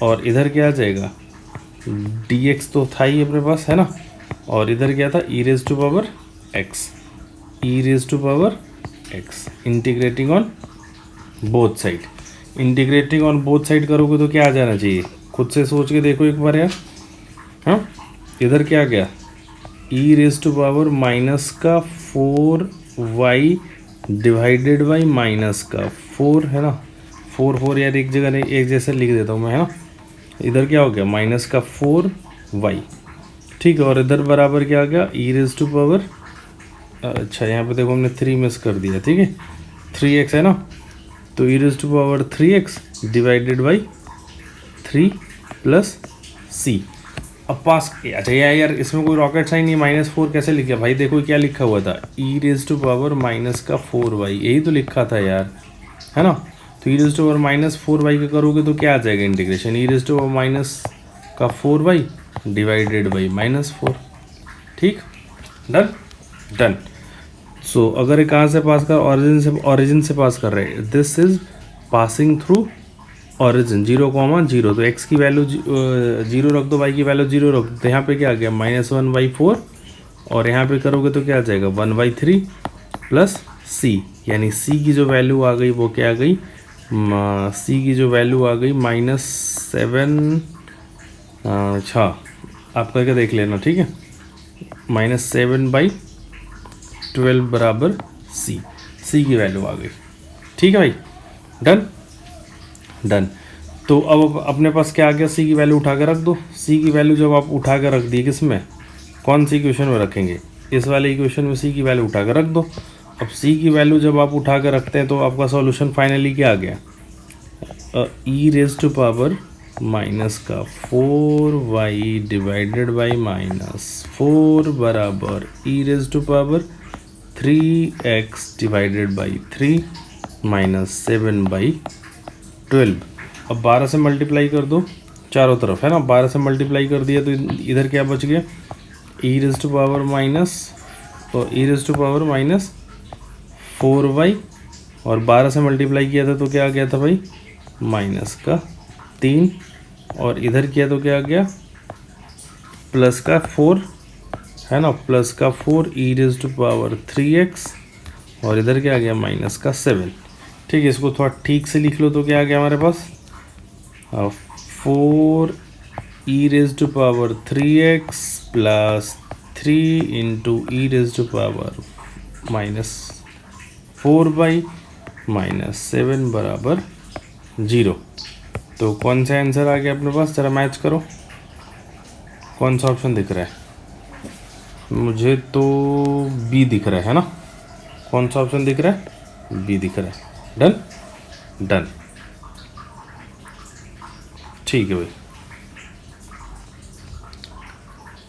A: और इधर क्या आ जाएगा, डी एक्स तो था ही अपने पास, है ना, और इधर क्या था, e raise to power x, e raise to power x, integrating on both side. Integrating on both side करोगे तो क्या आ जाना चाहिए, खुद से सोच के देखो एक बार यार। हाँ, इधर क्या गया, e raise to power minus का 4y डिवाइडेड बाई माइनस का 4, है ना, 4 यार एक जगह नहीं, एक जैसे लिख देता हूँ मैं, है ना। इधर क्या हो गया, माइनस का 4y। ठीक है, और इधर बराबर क्या आ गया, ई रेज टू पावर, अच्छा यहाँ पे देखो हमने 3 मिस कर दिया, ठीक है, 3x है ना, तो e raise to power 3x divided by 3 plus c। अब पास, अच्छा यार इसमें कोई रॉकेट साइन नहीं, -4 कैसे लिखा भाई, देखो क्या लिखा हुआ था, e raise to power minus का 4y, यही तो लिखा था यार, है ना। तो e raise to power -4y का करोगे तो क्या आ जाएगा integration, e raise to power minus का 4y डिवाइडेड बाई -4। ठीक, डन डन। सो अगर ये कहाँ से पास कर, ओरिजिन से पास कर रहे हैं, this is passing through origin 0,0, तो x की वैल्यू 0 रख दो, y की वैल्यू 0 रख दो, तो यहाँ पे क्या आ गया -1/4, और यहाँ पे करोगे तो क्या आ जाएगा 1/3 प्लस c, यानी c की जो वैल्यू आ गई वो क्या आ गई, c की जो वैल्यू आ गई -7, अच्छा आप करके देख लेना, ठीक है, -7/12 बराबर c की वैल्यू आ गई। ठीक है भाई, डन डन। तो अब अपने पास क्या आ गया, सी की वैल्यू उठा के रख दो। सी की वैल्यू जब आप उठा के रख दी, किस में, कौन सी इक्वेशन में रखेंगे, इस वाले इक्वेशन में सी की वैल्यू उठा के रख दो। अब सी की वैल्यू जब आप उठा के रखते हैं तो आपका सॉल्यूशन फाइनली क्या आ गया, e raise to power minus का 4y डिवाइडेड बाई -4 बराबर e raise to power 3x divided by 3 -7/12। अब 12 से मल्टीप्लाई कर दो चारों तरफ, है ना, 12 से मल्टीप्लाई कर दिया तो इधर क्या बच गया, e raise to power -4y, और 12 से मल्टीप्लाई किया था तो क्या आ गया था भाई, -3, और इधर किया तो क्या आ गया, +4, है ना, +4 e raise to power 3x, और इधर क्या आ गया -7। ठीक है, इसको थोड़ा ठीक से लिख लो तो क्या आ गया हमारे पास, 4 e raise to power 3x plus 3 into e raise to power -4y -7 बराबर 0। तो कौन सा आंसर आ गया अपने पास, जरा मैच करो, कौन सा ऑप्शन दिख रहा है, मुझे तो बी दिख रहा है ना, कौन सा ऑप्शन दिख रहा है, बी दिख रहा है। डन डन, ठीक है भाई।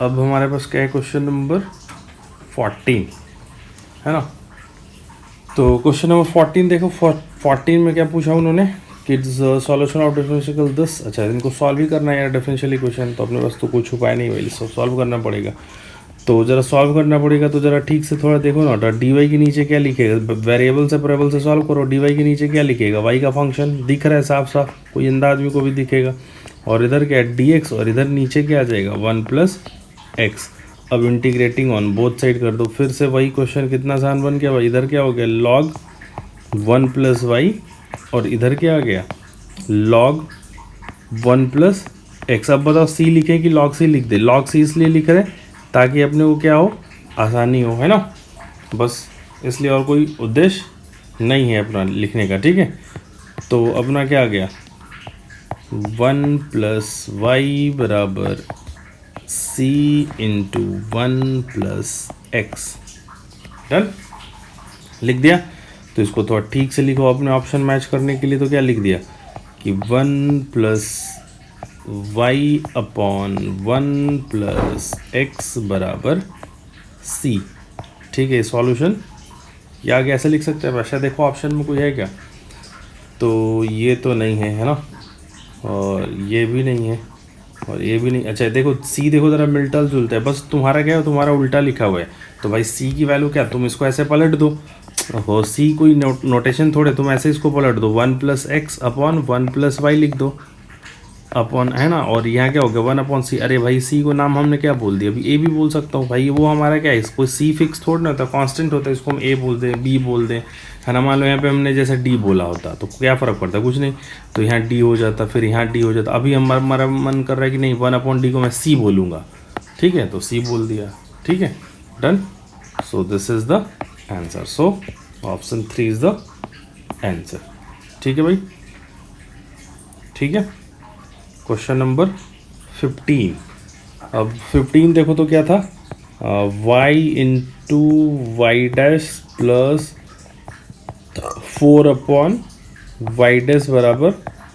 A: अब हमारे पास क्या है, क्वेश्चन नंबर 14 है ना। तो क्वेश्चन नंबर 14 देखो, 14 में क्या पूछा उन्होंने कि सॉल्यूशन ऑफ डिफरेंशियल दिस। अच्छा, इनको सॉल्व ही करना है यार डिफरेंशियल इक्वेशन, तो अपने पास तो कुछ उपाय नहीं भाई, सॉल्व करना पड़ेगा। तो ज़रा सॉल्व करना पड़ेगा, तो ज़रा ठीक से थोड़ा देखो ना। डी वाई के नीचे क्या लिखेगा, वेरिएबल से वेरिएबल से सॉल्व करो। डी वाई के नीचे क्या लिखेगा, वाई का फंक्शन दिख रहा है साफ साफ, कोई अंधा आदमी को भी दिखेगा। और इधर क्या है, डी एक्स, और इधर नीचे क्या आ जाएगा, 1 प्लस एक्स। अब इंटीग्रेटिंग ऑन बोथ साइड कर दो, फिर से वही क्वेश्चन कितना आसान बन गया भाई। इधर क्या हो गया, लॉग 1 प्लस वाई, और इधर क्या आ गया, लॉग 1 प्लस एक्स। अब बताओ सी लिखे कि लॉग सी लिख दे। लॉग सी इसलिए लिख रहे ताकि अपने को क्या हो, आसानी हो, है ना, बस इसलिए, और कोई उद्देश्य नहीं है अपना लिखने का, ठीक है। तो अपना क्या आ गया, 1 प्लस वाई बराबर सी इंटू 1 प्लस एक्स। डन, लिख दिया। तो इसको थोड़ा ठीक से लिखो अपने ऑप्शन मैच करने के लिए। तो क्या लिख दिया कि 1 plus y upon 1 plus x बराबर सी, ठीक है। सॉल्यूशन या आगे ऐसे लिख सकते हैं। वैसे देखो ऑप्शन में कोई है क्या, तो ये तो नहीं है ना, और ये भी नहीं है, और ये भी नहीं। अच्छा देखो सी, देखो ज़रा मिलता जुलता है, बस तुम्हारा क्या है, तुम्हारा उल्टा लिखा हुआ है। तो भाई सी की वैल्यू क्या, तुम इसको ऐसे पलट दो। हो सी कोई नोटेशन थोड़े, तुम ऐसे इसको पलट दो, 1 plus x upon 1 plus y लिख दो, अपॉन, है ना। और यहाँ क्या हो गया, 1 अपॉन सी। अरे भाई सी को नाम हमने क्या बोल दिया, अभी ए भी बोल सकता हूँ भाई, वो हमारा क्या है, इसको सी फिक्स थोड़ा ना होता, कांस्टेंट होता है, इसको हम ए बोल दें, बी बोल दें, है ना। मान लो यहाँ पे हमने जैसे डी बोला होता तो क्या फ़र्क पड़ता, कुछ नहीं। तो यहाँ डी हो जाता, फिर यहाँ डी हो जाता। अभी हमारा मन कर रहा है कि नहीं, 1 अपॉन डी को मैं सी बोलूँगा, ठीक है, तो सी बोल दिया, ठीक है, done. So this is the answer. So option 3 is the answer, ठीक है भाई, ठीक है। Question number 15। अब 15 देखो तो क्या था, y into y dash plus 4 upon y dash बराबर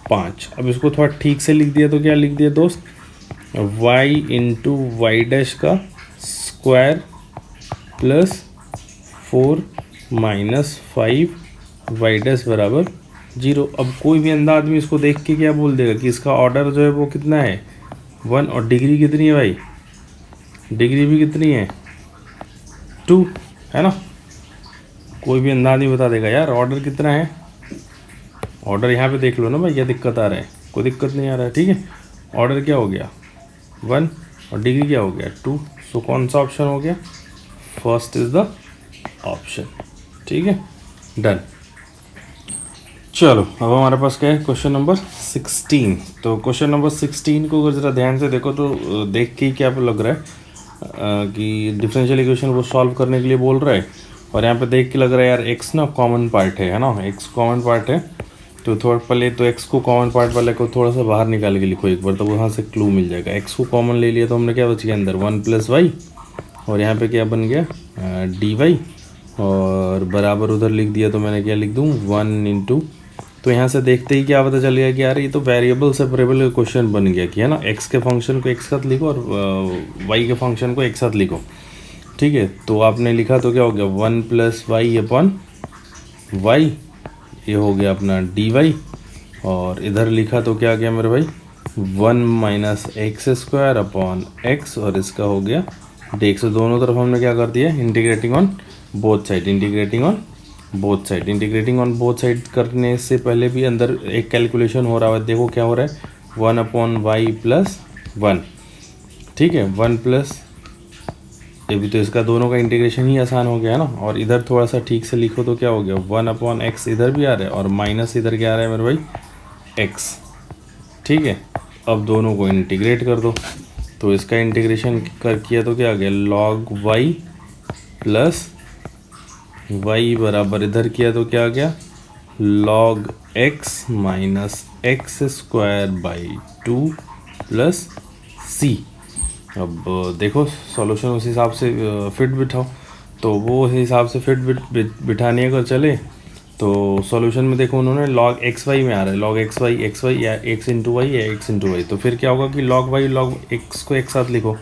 A: 5। अब इसको थोड़ा ठीक से लिख दिया तो क्या लिख दिया दोस्त, y इंटू वाई डैश का square plus 4 minus 5 y dash बराबर 0। अब कोई भी अंधा आदमी इसको देख के क्या बोल देगा कि इसका ऑर्डर जो है वो कितना है, 1, और डिग्री कितनी है भाई, डिग्री भी कितनी है, 2, है ना। कोई भी अंधा आदमी बता देगा यार ऑर्डर कितना है। ऑर्डर यहाँ पे देख लो ना भाई, क्या दिक्कत आ रहा है, कोई दिक्कत नहीं आ रहा है, ठीक है। ऑर्डर क्या हो गया 1, और डिग्री क्या हो गया 2। सो कौन सा ऑप्शन हो गया, फर्स्ट इज द ऑप्शन, ठीक है, डन। चलो अब हमारे पास क्या है, क्वेश्चन नंबर 16। तो क्वेश्चन नंबर 16 को अगर ज़रा ध्यान से देखो तो देख के ही क्या लग रहा है कि डिफरेंशियल इक्वेशन को सॉल्व करने के लिए बोल रहा है। और यहाँ पे देख के लग रहा है यार एक्स ना कॉमन पार्ट है ना, एक्स कॉमन पार्ट है। तो थोड़ा पहले तो एक्स को कॉमन पार्ट वाले को थोड़ा सा बाहर निकाल के लिखो एक बार, तो वहाँ से क्लू मिल जाएगा। एक्स को कॉमन ले लिया तो हमने क्या बच गया अंदर, 1 प्लस वाई, और यहाँ पे क्या बन गया डी वाई, और बराबर उधर लिख दिया तो मैंने क्या लिख दूँ 1 इंटू। तो यहाँ से देखते ही क्या पता चल गया कि यार ये तो वेरिएबल सेपरेबल का क्वेश्चन बन गया कि, है ना, एक्स के फंक्शन को एक साथ लिखो और वाई के फंक्शन को एक साथ लिखो, ठीक है। तो आपने लिखा तो क्या हो गया 1 प्लस वाई अपॉन वाई, ये हो गया अपना डी वाई। और इधर लिखा तो क्या आ गया मेरे भाई 1 minus x square upon x, और इसका हो गया डी। से दोनों तरफ हमने क्या कर दिया, integrating on both side, integrating on both side. Integrating on both side करने से पहले भी अंदर एक कैलकुलेशन हो रहा है, देखो क्या हो रहा है 1 अपॉन वाई प्लस 1, ठीक है, 1 प्लस, ये भी तो इसका दोनों का इंटीग्रेशन ही आसान हो गया है ना। और इधर थोड़ा सा ठीक से लिखो तो क्या हो गया 1 अपॉन एक्स, इधर भी आ रहा है, और माइनस इधर क्या आ रहा है मेरे भाई एक्स, ठीक है। अब दोनों को इंटीग्रेट कर दो, तो इसका इंटीग्रेशन कर किया तो क्या आ गया लॉग वाई प्लस वाई बराबर इधर किया तो क्या आ गया log x minus x square by 2 plus c, अब देखो सॉल्यूशन उस हिसाब से फिट बिठाओ, तो वो उस हिसाब से फिट बिठाने अगर चले तो सॉल्यूशन में देखो उन्होंने log एक्स वाई में आ रहा है, log एक्स वाई या एक्स इंटू वाई या एक्स इंटू वाई, तो फिर क्या होगा कि log वाई log एक्स को एक साथ लिखो,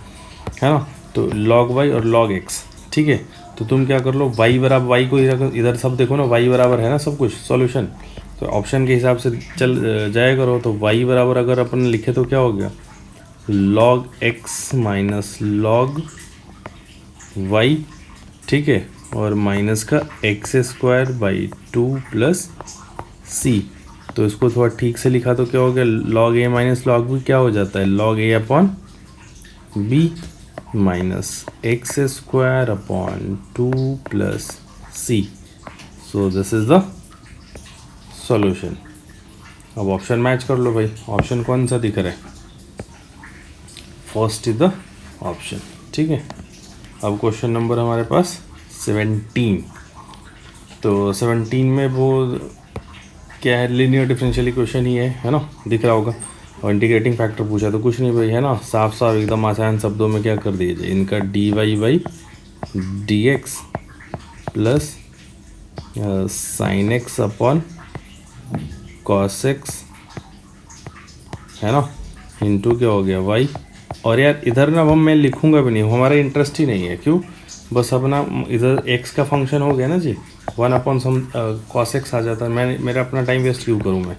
A: है ना, तो log वाई और log एक्स, ठीक है। तो तुम क्या कर लो, वाई बराबर वाई को इधर सब देखो ना, वाई बराबर है ना सब कुछ सॉल्यूशन, तो ऑप्शन के हिसाब से चल जाया करो। तो वाई बराबर अगर अपन लिखे तो क्या हो गया, log x minus log y, ठीक है, और माइनस का x square by 2 plus c. तो इसको थोड़ा ठीक से लिखा तो क्या हो गया, log a minus log b क्या हो जाता है, log a upon b minus x square upon 2 plus c. So this is the solution. अब ऑप्शन मैच कर लो भाई, ऑप्शन कौन सा दिख रहा है, फर्स्ट इज द ऑप्शन, ठीक है। अब क्वेश्चन नंबर हमारे पास 17। तो 17 में वो क्या है, लीनियर डिफरेंशियल इक्वेशन ही है ना, दिख रहा होगा, और इंटीग्रेटिंग फैक्टर पूछा तो कुछ नहीं भाई, है ना, साफ साफ एकदम आसान शब्दों में क्या कर दीजिए, इनका d y by d x plus sine x upon cos x, है ना, इंटू क्या हो गया वाई। और यार इधर ना अब मैं लिखूंगा भी नहीं, हमारा इंटरेस्ट ही नहीं है, क्यों, बस अपना इधर एक्स का फंक्शन हो गया ना जी, 1 अपॉन सम कॉस एक्स आ जाता है, मैं मेरा अपना टाइम वेस्ट क्यों करूँ मैं,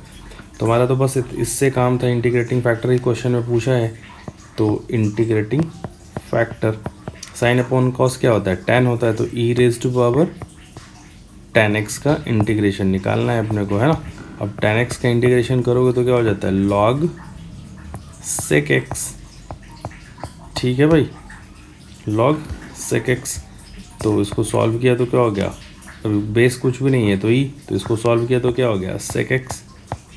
A: तो हमारा तो बस इससे काम था, इंटीग्रेटिंग फैक्टर ही क्वेश्चन में पूछा है। तो integrating factor sine upon cos क्या होता है, tan होता है, तो e raise to power tan x का इंटीग्रेशन निकालना है अपने को, है ना। अब tan x का इंटीग्रेशन करोगे तो क्या हो जाता है, log sec x, ठीक है भाई, log sec x। तो इसको सॉल्व किया तो क्या हो गया, बेस कुछ भी नहीं है तो ई, तो इसको सॉल्व किया तो क्या हो गया sec x।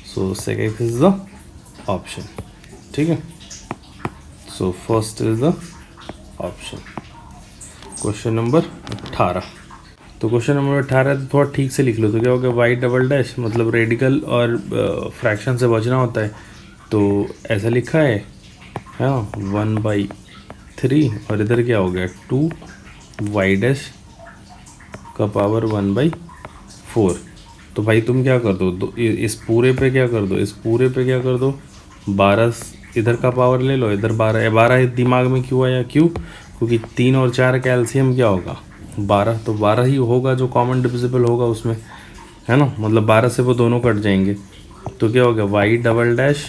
A: So sec x is the option, ठीक है। So first is the option. Question number 18। तो क्वेश्चन नंबर 18 तो थोड़ा ठीक से लिख लो, तो क्या हो गया, वाई डबल डैश मतलब रेडिकल और फ्रैक्शन से बचना होता है, तो ऐसा लिखा है ना, 1/3 और इधर क्या हो गया 2 वाई डैश का पावर 1/4। तो भाई तुम क्या कर दो, इस पूरे पे क्या कर दो, इस पूरे पे क्या कर दो, 12 इधर का पावर ले लो, इधर 12 दिमाग में क्यों आया, क्यों, क्योंकि 3 और 4 कैल्शियम क्या होगा 12, तो 12 ही होगा जो कॉमन डिविजिबल होगा उसमें, है ना, मतलब 12 से वो दोनों कट जाएंगे, तो क्या हो गया वाई डबल डैश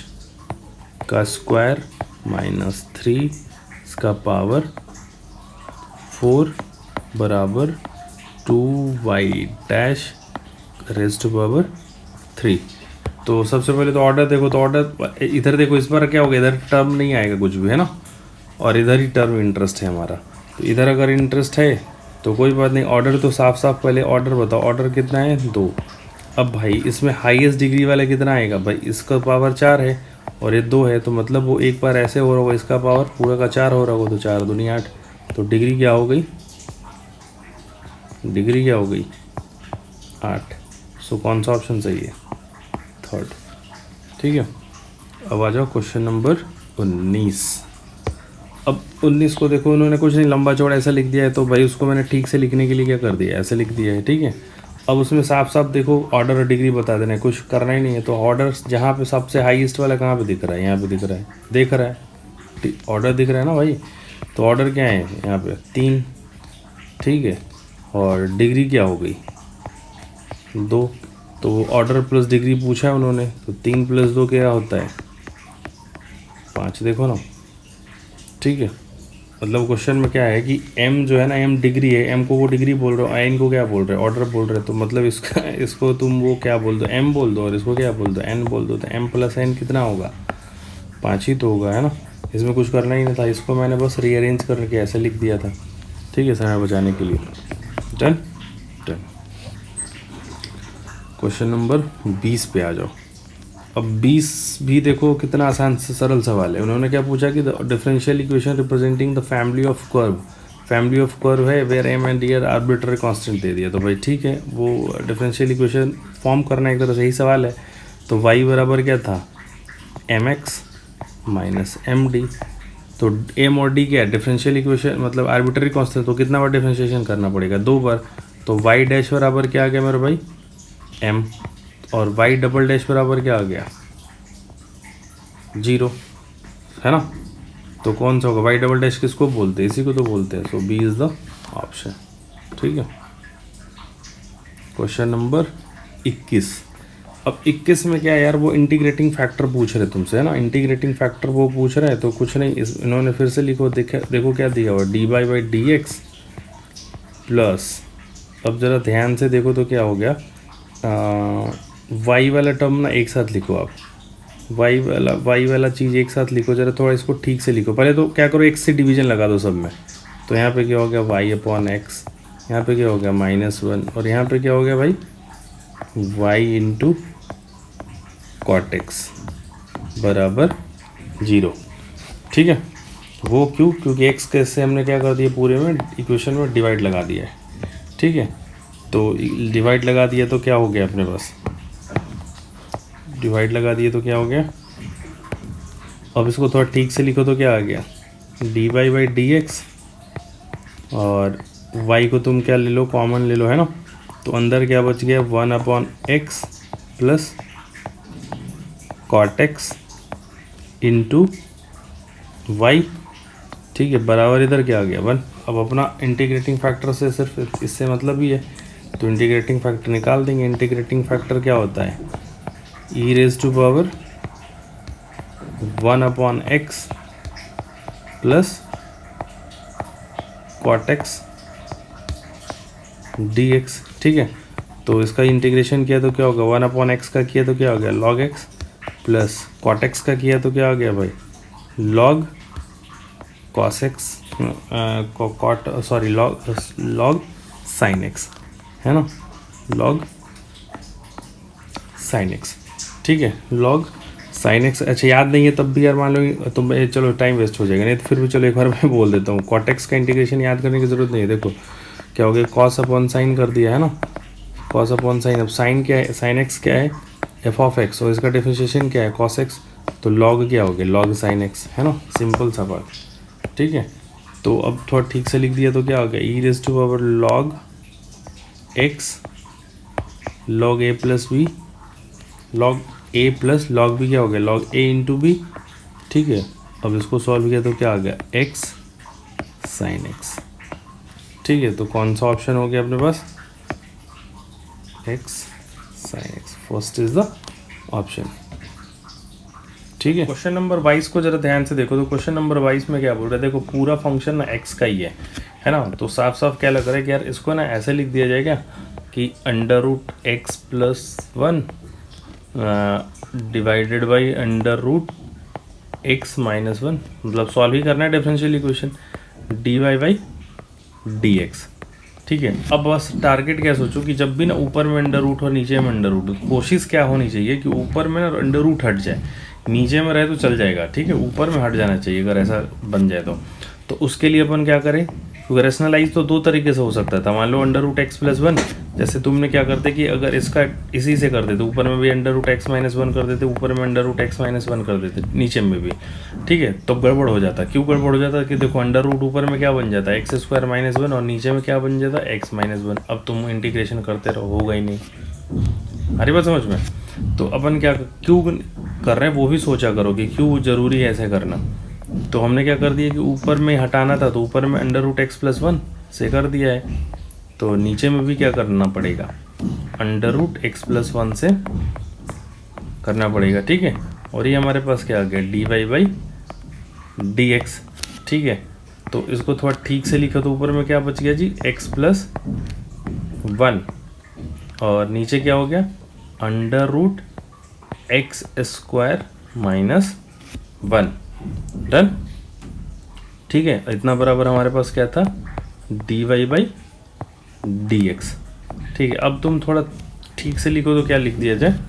A: का स्क्वायर माइनस 3 इसका पावर 4 बराबर 2 y dash raise to power 3। तो सबसे पहले तो ऑर्डर देखो, तो ऑर्डर इधर देखो, इस बार क्या होगा, इधर टर्म नहीं आएगा कुछ भी, है ना, और इधर ही टर्म इंटरेस्ट है हमारा, तो इधर अगर इंटरेस्ट है तो कोई बात नहीं, ऑर्डर तो साफ साफ पहले ऑर्डर बताओ, ऑर्डर कितना है 2। अब भाई इसमें हाईएस्ट डिग्री वाला कितना आएगा, भाई इसका पावर 4 है और ये 2 है, तो मतलब वो एक बार ऐसे हो रहा होगा, इसका पावर पूरा का 4 हो रहा होगा, तो 4 दूनी 8, तो डिग्री क्या हो गई, डिग्री क्या हो गई 8। सो कौन सा ऑप्शन सही है, थर्ड, ठीक है। अब आ जाओ क्वेश्चन नंबर 19। अब 19 को देखो, उन्होंने कुछ नहीं लंबा चौड़ा ऐसा लिख दिया है, तो भाई उसको मैंने ठीक से लिखने के लिए क्या कर दिया, ऐसे लिख दिया है, ठीक है। अब उसमें साफ साफ देखो ऑर्डर और डिग्री बता देना है, कुछ करना ही नहीं है। तो ऑर्डर जहाँ पे सबसे हाईएस्ट वाला कहाँ पे दिख रहा है, यहाँ पे दिख रहा है, देख रहा है ऑर्डर दिख रहा है ना भाई, तो ऑर्डर क्या है यहाँ पे 3, ठीक है, और डिग्री क्या हो गई 2। तो ऑर्डर प्लस डिग्री पूछा है उन्होंने, तो 3 + 2 क्या होता है 5, देखो ना, ठीक है। मतलब क्वेश्चन में क्या है कि m जो है ना, m डिग्री है, m को वो डिग्री बोल रहे हो, n को क्या बोल रहे हो, ऑर्डर बोल रहे हो, तो मतलब इसको तुम वो क्या बोल दो, m बोल दो, और इसको क्या बोल दो, n बोल दो, तो m + n कितना होगा 5 ही तो होगा, है ना। इसमें कुछ करना ही नहीं था, इसको मैंने बस रीअरेंज करके ऐसे लिख दिया था, ठीक है, समय बचाने के लिए। Done done. क्वेश्चन नंबर 20 पे आ जाओ। अब 20 भी देखो कितना आसान से सरल सवाल है। उन्होंने क्या पूछा कि the differential equation representing the family of curve है where m and d are arbitrary constant दे दिया। तो भाई ठीक है, वो डिफरेंशियल इक्वेशन फॉर्म करना एक तरह से ही सवाल है। तो y बराबर क्या था mx माइनस md, तो एम और डी क्या है, डिफरेंशियल इक्वेशन मतलब आर्बिट्ररी कांस्टेंट, तो कितना बार डिफरेंशिएशन करना पड़ेगा, 2 बार। तो वाई डैश बराबर क्या आ गया मेरे भाई, एम, और वाई डबल डैश बराबर क्या आ गया, 0, है ना। तो कौन सा होगा, वाई डबल डैश किसको बोलते हैं, इसी को तो बोलते हैं। सो बी इज द ऑप्शन। ठीक है, क्वेश्चन नंबर 21। अब 21 में क्या है यार, वो इंटीग्रेटिंग फैक्टर पूछ रहे तुमसे, है ना। इंटीग्रेटिंग फैक्टर वो पूछ रहे हैं, तो कुछ नहीं, इन्होंने फिर से लिखो, देखो क्या दिया हुआ, d y by d x plus, अब ज़रा ध्यान से देखो तो क्या हो गया, वाई वाला टर्म ना एक साथ लिखो आप, वाई वाला चीज़ एक साथ लिखो, ज़रा थोड़ा इसको ठीक से लिखो। पहले तो क्या करो, एक्स से डिवीजन लगा दो सब में। तो यहाँ पे क्या हो गया, वाई अपॉन एक्स, यहाँ पे क्या हो गया -1, और यहाँ पे क्या हो गया भाई, वाई इंटू कॉट एक्स बराबर 0। ठीक है, वो क्यों, क्योंकि एक्स कैसे हमने क्या कर दिया, पूरे में इक्वेशन में डिवाइड लगा दिया है। ठीक है, तो डिवाइड लगा दिया तो क्या हो गया अपने पास, डिवाइड लगा दिए तो क्या हो गया, अब इसको थोड़ा ठीक से लिखो तो क्या आ गया, d y by d x, और y को तुम क्या ले लो, कॉमन ले लो, है ना। तो अंदर क्या बच गया, 1 upon x plus cot x into y. ठीक है, बराबर इधर क्या आ गया, 1। अब अपना इंटीग्रेटिंग फैक्टर से सिर्फ इससे मतलब ही है, तो इंटीग्रेटिंग फैक्टर निकाल देंगे। इंटीग्रेटिंग फैक्टर क्या होता है, e raise to power 1 upon x plus cot x d x. ठीक है, तो इसका इंटीग्रेशन किया तो क्या होगा, 1 अपॉन एक्स का किया तो क्या हो गया, log x, plus cot x का किया तो क्या आ गया भाई, log cos x, log sine x, है ना, लॉग साइन एक्स। ठीक है, लॉग साइन एक्स। अच्छा याद नहीं है तब भी यार मान लो तुम, चलो टाइम वेस्ट हो जाएगा, नहीं तो फिर भी चलो एक बार मैं बोल देता हूँ। कॉट एक्स का इंटीग्रेशन याद करने की ज़रूरत नहीं है। देखो क्या हो गया, कॉस अपॉन साइन कर दिया, है ना, कॉस अपॉन साइन। अब साइन क्या है, साइन एक्स क्या है, एफ ऑफ एक्स, और इसका डिफरेंशिएशन क्या है, कॉस एक्स, तो लॉग क्या हो गया, लॉग साइन एक्स, है ना, सिंपल सा बात। ठीक है, तो अब थोड़ा ठीक से लिख दिया तो क्या हो गया, e raise to power log x log a plus b, log a plus log b क्या हो गया, लॉग ए इंटू बी। ठीक है, अब इसको सॉल्व किया तो क्या आ गया, एक्स साइन एक्स। ठीक है, तो कौन सा ऑप्शन हो गया अपने पास, x sine x, first is the option. ठीक है, क्वेश्चन नंबर 22 को जरा ध्यान से देखो। तो क्वेश्चन नंबर 22 में क्या बोल रहे हैं, देखो पूरा फंक्शन ना एक्स का ही है ना। तो साफ साफ क्या लग रहा है कि यार इसको ना ऐसे लिख दिया जाएगा कि under root x plus 1 divided by under root x minus 1, मतलब सॉल्व ही करना है differential equation, d y by d x. ठीक है, अब बस टारगेट क्या सोचो कि जब भी ना ऊपर में अंडर रूट और नीचे में अंडर रूट, कोशिश क्या होनी चाहिए कि ऊपर में ना अंडर रूट हट जाए, नीचे में रहे तो चल जाएगा। ठीक है, ऊपर में हट जाना चाहिए अगर ऐसा बन जाए तो उसके लिए अपन क्या करें, क्योंकि रेशनलाइज तो 2 तरीके से हो सकता था। मान लो अंडर रूट एक्स प्लस 1, जैसे तुमने क्या करते कि अगर इसका इसी से कर देते, ऊपर में भी अंडर रूट एक्स माइनस 1 कर देते, ऊपर में अंडर रूट एक्स माइनस 1 कर देते, नीचे में भी। ठीक है, तो गड़बड़ हो जाता। क्यों गड़बड़ हो जाता कि देखो अंडर रूट ऊपर में क्या बन जाता है, एक्स स्क्वायर माइनस 1, और नीचे में क्या बन जाता है, एक्स माइनस 1। अब तुम इंटीग्रेशन करते रहो, होगा ही नहीं। हरी बात समझ में। तो अपन क्या क्यों कर रहे हैं वो भी सोचा करो कि क्यों ज़रूरी है ऐसे करना। तो हमने क्या कर दिया कि ऊपर में हटाना था, तो ऊपर में अंडर रूट एक्स प्लस 1 से कर दिया है, तो नीचे में भी क्या करना पड़ेगा, अंडर रूट एक्स प्लस 1 से करना पड़ेगा। ठीक है, और ये हमारे पास क्या आ गया, d y by d x. ठीक है, तो इसको थोड़ा ठीक से लिखा तो ऊपर में क्या बच गया जी, एक्स प्लस 1, और नीचे क्या हो गया, under root x square minus 1। Done. ठीक है, इतना बराबर हमारे पास क्या था, d y by d x. ठीक है, अब तुम थोड़ा ठीक से लिखो तो क्या लिख दिया जाए,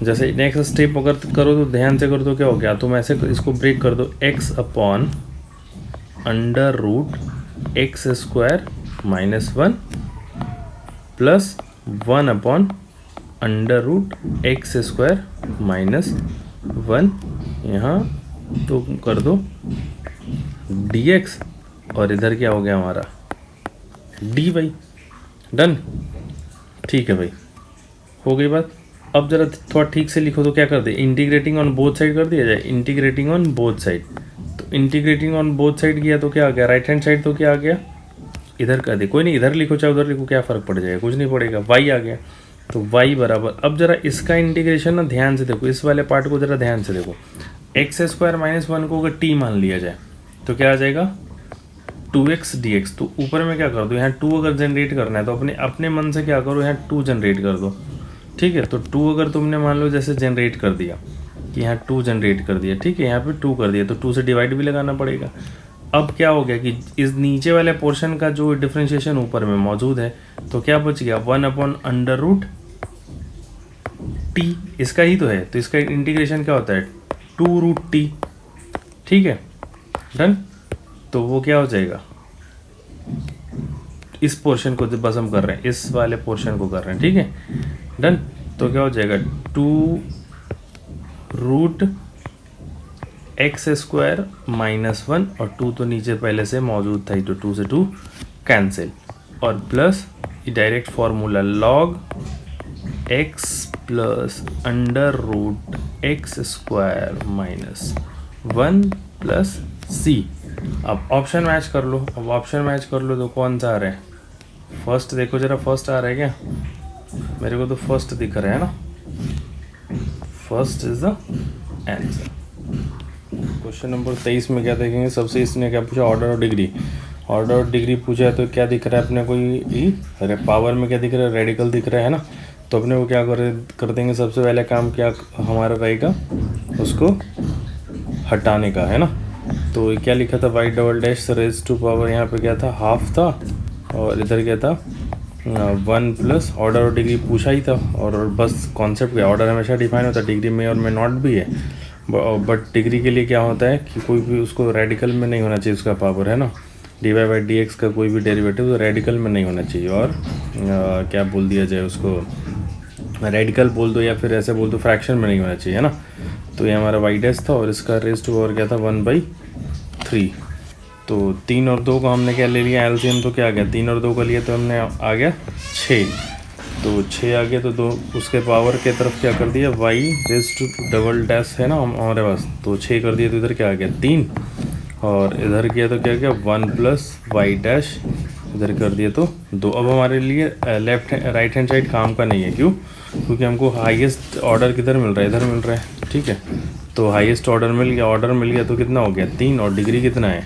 A: जैसे नेक्स्ट स्टेप अगर करो तो ध्यान से करो तो क्या हो गया, तुम ऐसे इसको ब्रेक कर दो, x upon under root x square minus 1 plus 1 upon under root x square minus 1, यहाँ तो कर दो dx और इधर क्या हो गया हमारा dy। डन, ठीक है भाई, हो गई बात। अब जरा थोड़ा ठीक से लिखो तो क्या कर दे, इंटीग्रेटिंग ऑन बोथ साइड कर दिया जाए, इंटीग्रेटिंग ऑन बोथ साइड। तो इंटीग्रेटिंग ऑन बोथ साइड किया तो क्या आ गया, राइट हैंड साइड तो क्या आ गया, इधर कर दे, कोई नहीं इधर लिखो चाहे उधर लिखो, क्या फ़र्क पड़ जाएगा, कुछ नहीं पड़ेगा, y आ गया। तो y बराबर, अब जरा इसका इंटीग्रेशन ना ध्यान से देखो, इस वाले पार्ट को जरा ध्यान से देखो। एक्स स्क्वायर माइनस 1 को अगर t मान लिया जाए तो क्या आ जाएगा 2x dx। तो ऊपर में क्या कर दो, यहाँ 2 अगर जनरेट करना है तो अपने अपने मन से क्या करो, यहाँ 2 जनरेट कर दो, ठीक है। तो 2 अगर तुमने मान लो जैसे जनरेट कर दिया कि यहाँ 2 जनरेट कर दिया, ठीक है, यहाँ पे 2 कर दिया तो 2 से डिवाइड भी लगाना पड़ेगा। अब क्या हो गया कि इस नीचे वाले पोर्शन का जो डिफरेंशिएशन ऊपर में मौजूद है तो क्या बच गया 1/√t, इसका ही तो है, तो इसका इंटीग्रेशन क्या होता है 2√t, ठीक है। डन, तो वो क्या हो जाएगा, इस पोर्शन को बस हम कर रहे हैं, इस वाले पोर्शन को कर रहे हैं, ठीक है। डन, तो क्या हो जाएगा 2√x² माइनस 1 और 2 तो नीचे पहले से मौजूद था ही, तो 2 से 2 कैंसिल, और प्लस ये direct formula log x plus √x² minus 1 plus c। अब ऑप्शन मैच कर लो, अब ऑप्शन मैच कर लो तो कौन सा आ रहा है, फर्स्ट देखो जरा, फर्स्ट आ रहा है क्या, मेरे को तो फर्स्ट दिख रहा है ना, first is the answer. Question number 23 में क्या देखेंगे, सबसे इसने क्या पूछा, ऑर्डर और डिग्री। ऑर्डर और डिग्री पूछा है तो क्या दिख रहा है अपने को, ये अरे पावर में क्या दिख रहा है, रेडिकल दिख रहा है ना। तो अपने को क्या कर देंगे, सबसे पहले काम क्या हमारा रहेगा, उसको हटाने का है ना। तो क्या लिखा था, y double dash raise to power, यहाँ पे क्या था हाफ था, और इधर क्या था 1 प्लस ऑर्डर और डिग्री पूछा ही था, और बस कॉन्सेप्ट क्या, ऑर्डर हमेशा डिफाइन होता है, डिग्री में और में नॉट भी है, बट डिग्री के लिए क्या होता है कि कोई भी उसको रेडिकल में नहीं होना चाहिए उसका पावर, है ना। dy/dx का कोई भी डेरिवेटिव तो रेडिकल में नहीं होना चाहिए, और क्या बोल दिया जाए उसको, रेडिकल बोल दो या फिर ऐसे बोल दो फ्रैक्शन में नहीं होना चाहिए, है ना। तो ये हमारा y डैश था और इसका रेज टू पावर क्या था 1/3। तो 3 और 2 को हमने क्या ले लिया एलसीएम, तो क्या आ गया 3 और 2 को लिए तो हमने आ गया 6, तो 6 आ गया, तो 2 उसके पावर के तरफ क्या कर दिया y raise to double dash है ना हमारे पास, तो 6 कर दिया, तो इधर क्या आ गया 3, और इधर किया तो क्या गया 1 प्लस y डैश, इधर कर दिया तो 2। अब हमारे लिए राइट हैंड साइड काम का नहीं है, क्यों, क्योंकि हमको हाईएस्ट ऑर्डर किधर मिल रहा है, इधर मिल रहा है, ठीक है। तो हाईएस्ट ऑर्डर मिल गया तो कितना हो गया 3, और डिग्री कितना है,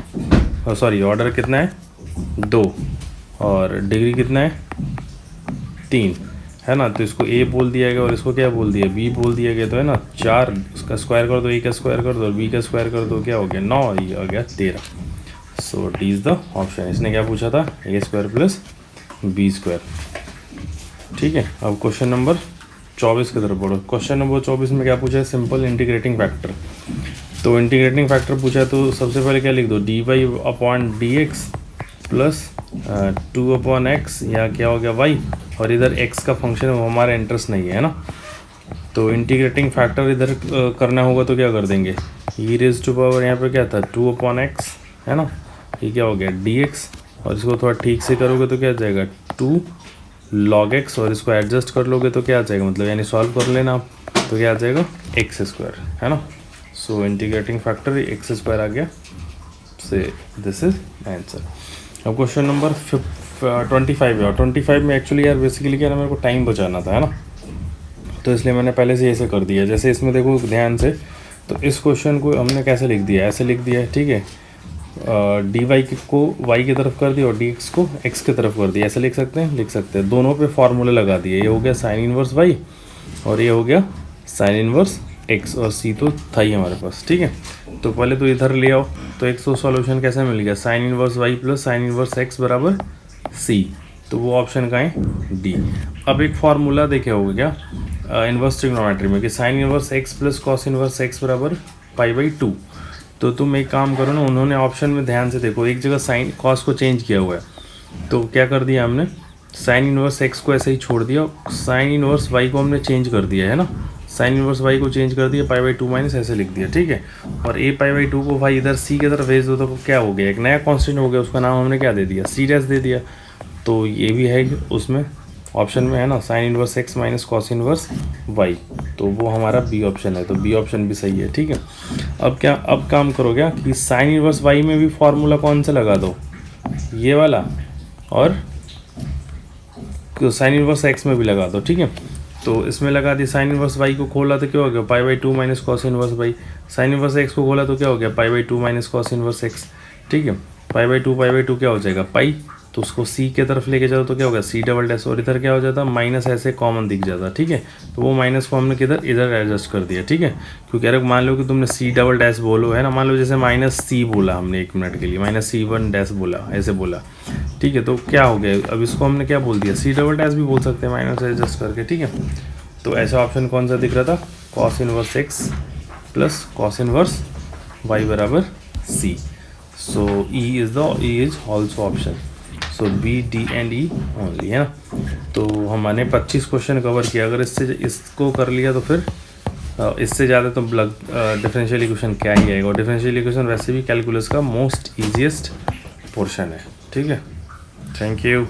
A: सॉरी ऑर्डर कितना है 2 और डिग्री कितना है 3, है ना। तो इसको a बोल दिया गया और इसको क्या बोल दिया b बोल दिया गया, तो है ना 4, इसका स्क्वायर कर दो, a का स्क्वायर कर दो और b का स्क्वायर कर दो, क्या हो गया 9, ये आ गया 13। सो डी इज़ द ऑप्शन। इसने क्या पूछा था a² प्लस b², ठीक है। अब क्वेश्चन नंबर 24 की तरफ बढ़ो। क्वेश्चन नंबर 24 में क्या पूछा है, सिंपल इंटीग्रेटिंग फैक्टर। तो इंटीग्रेटिंग फैक्टर पूछा है तो सबसे पहले क्या लिख दो, dy/dx प्लस 2/x, या क्या हो गया y, और इधर x का फंक्शन वो हमारा इंटरेस्ट नहीं है ना। तो इंटीग्रेटिंग फैक्टर इधर करना होगा तो क्या कर देंगे, e रेज टू पावर यहाँ पे क्या था 2/x, है ना, ये क्या हो गया dx, और इसको थोड़ा ठीक से करोगे तो क्या आ जाएगा 2 log x, और इसको एडजस्ट कर लोगे तो क्या आ जाएगा, मतलब यानी सॉल्व कर लेना आप, तो क्या आ जाएगा x², है ना। सो इंटीग्रेटिंग फैक्टर x² आ गया, से दिस इज आंसर। अब क्वेश्चन नंबर 25 है, और 25 में एक्चुअली यार बेसिकली क्या ना मेरे को टाइम बचाना था, है ना, तो इसलिए मैंने पहले से ऐसे कर दिया। जैसे इसमें देखो ध्यान से, तो इस क्वेश्चन को हमने कैसे लिख दिया, ऐसे लिख दिया है, ठीक है। dy को y की तरफ कर दिया और dx को x की तरफ कर दिया, ऐसे लिख सकते हैं, दोनों पे फार्मूले लगा दिए। ये हो गया साइन इनवर्स y और ये हो गया साइन इनवर्स x, और c तो था ही हमारे पास, ठीक है। तो पहले तो इधर ले आओ, तो एक तो सॉल्यूशन कैसे मिल गया, sine inverse y plus sine inverse x बराबर c, तो वो ऑप्शन का है डी। अब एक फार्मूला देखे होगे क्या इनवर्स ट्रिग्नोमेट्री में, कि sine inverse x plus cos inverse x बराबर π/2। तो तुम एक काम करो ना, उन्होंने ऑप्शन में ध्यान से देखो, एक जगह साइन कॉस को चेंज किया हुआ है, तो क्या कर दिया हमने, साइन इनवर्स x को ऐसे ही छोड़ दिया, साइन इनवर्स y को हमने चेंज कर दिया है ना, साइन इनवर्स वाई को चेंज कर दिया, पाई बाई टू माइनस ऐसे लिख दिया, ठीक है। और ए पाई बाई टू को भाई इधर सी की तरफ भेज दो तो क्या हो गया, एक नया कॉन्स्टेंट हो गया, उसका नाम हमने क्या दे दिया, सी डैश दे दिया। तो ये भी है उसमें ऑप्शन में है ना, sine inverse x minus cos inverse y, तो वो हमारा बी ऑप्शन है, तो बी ऑप्शन भी सही है, ठीक है। अब काम करो क्या कि साइन इनवर्स वाई में भी फॉर्मूला कौन सा लगा दो, ये वाला, और साइन इनवर्स एक्स में भी लगा दो, ठीक है। तो इसमें लगा दी, साइन इनवर्स वाई को खोला तो क्या हो गया, pi by two minus cos inverse y. Sine inverse x को खोला तो क्या हो गया, pi by two minus cos inverse x, ठीक है। पाई बाई टू क्या हो जाएगा, पाई, तो उसको सी के तरफ लेके जाओ तो क्या होगा, सी डबल डैश, और इधर क्या हो जाता, माइनस ऐसे कॉमन दिख जाता, ठीक है। तो वो माइनस को हमने किधर, इधर एडजस्ट कर दिया, ठीक है। क्योंकि अगर मान लो कि तुमने सी डबल डैश बोलो है ना, मान लो जैसे माइनस सी बोला हमने 1 मिनट के लिए, माइनस सी वन डैश बोला, ऐसे बोला, ठीक है। तो क्या हो गया, अब इसको हमने क्या बोल दिया, सी डबल डैश भी बोल सकते हैं माइनस एडजस्ट करके, ठीक है। तो ऐसा ऑप्शन कौन सा दिख रहा था, cos inverse x plus cos inverse y बराबर c. So E is also option, so B D and E only, है ना। तो हमने 25 क्वेश्चन कवर किया, अगर इसको कर लिया तो फिर इससे ज़्यादा तो डिफरेंशियल इक्वेशन क्या ही आएगा। और डिफरेंशियल इक्वेशन वैसे भी कैलकुलस का मोस्ट ईजीएस्ट पोर्शन है, ठीक है। Thank you.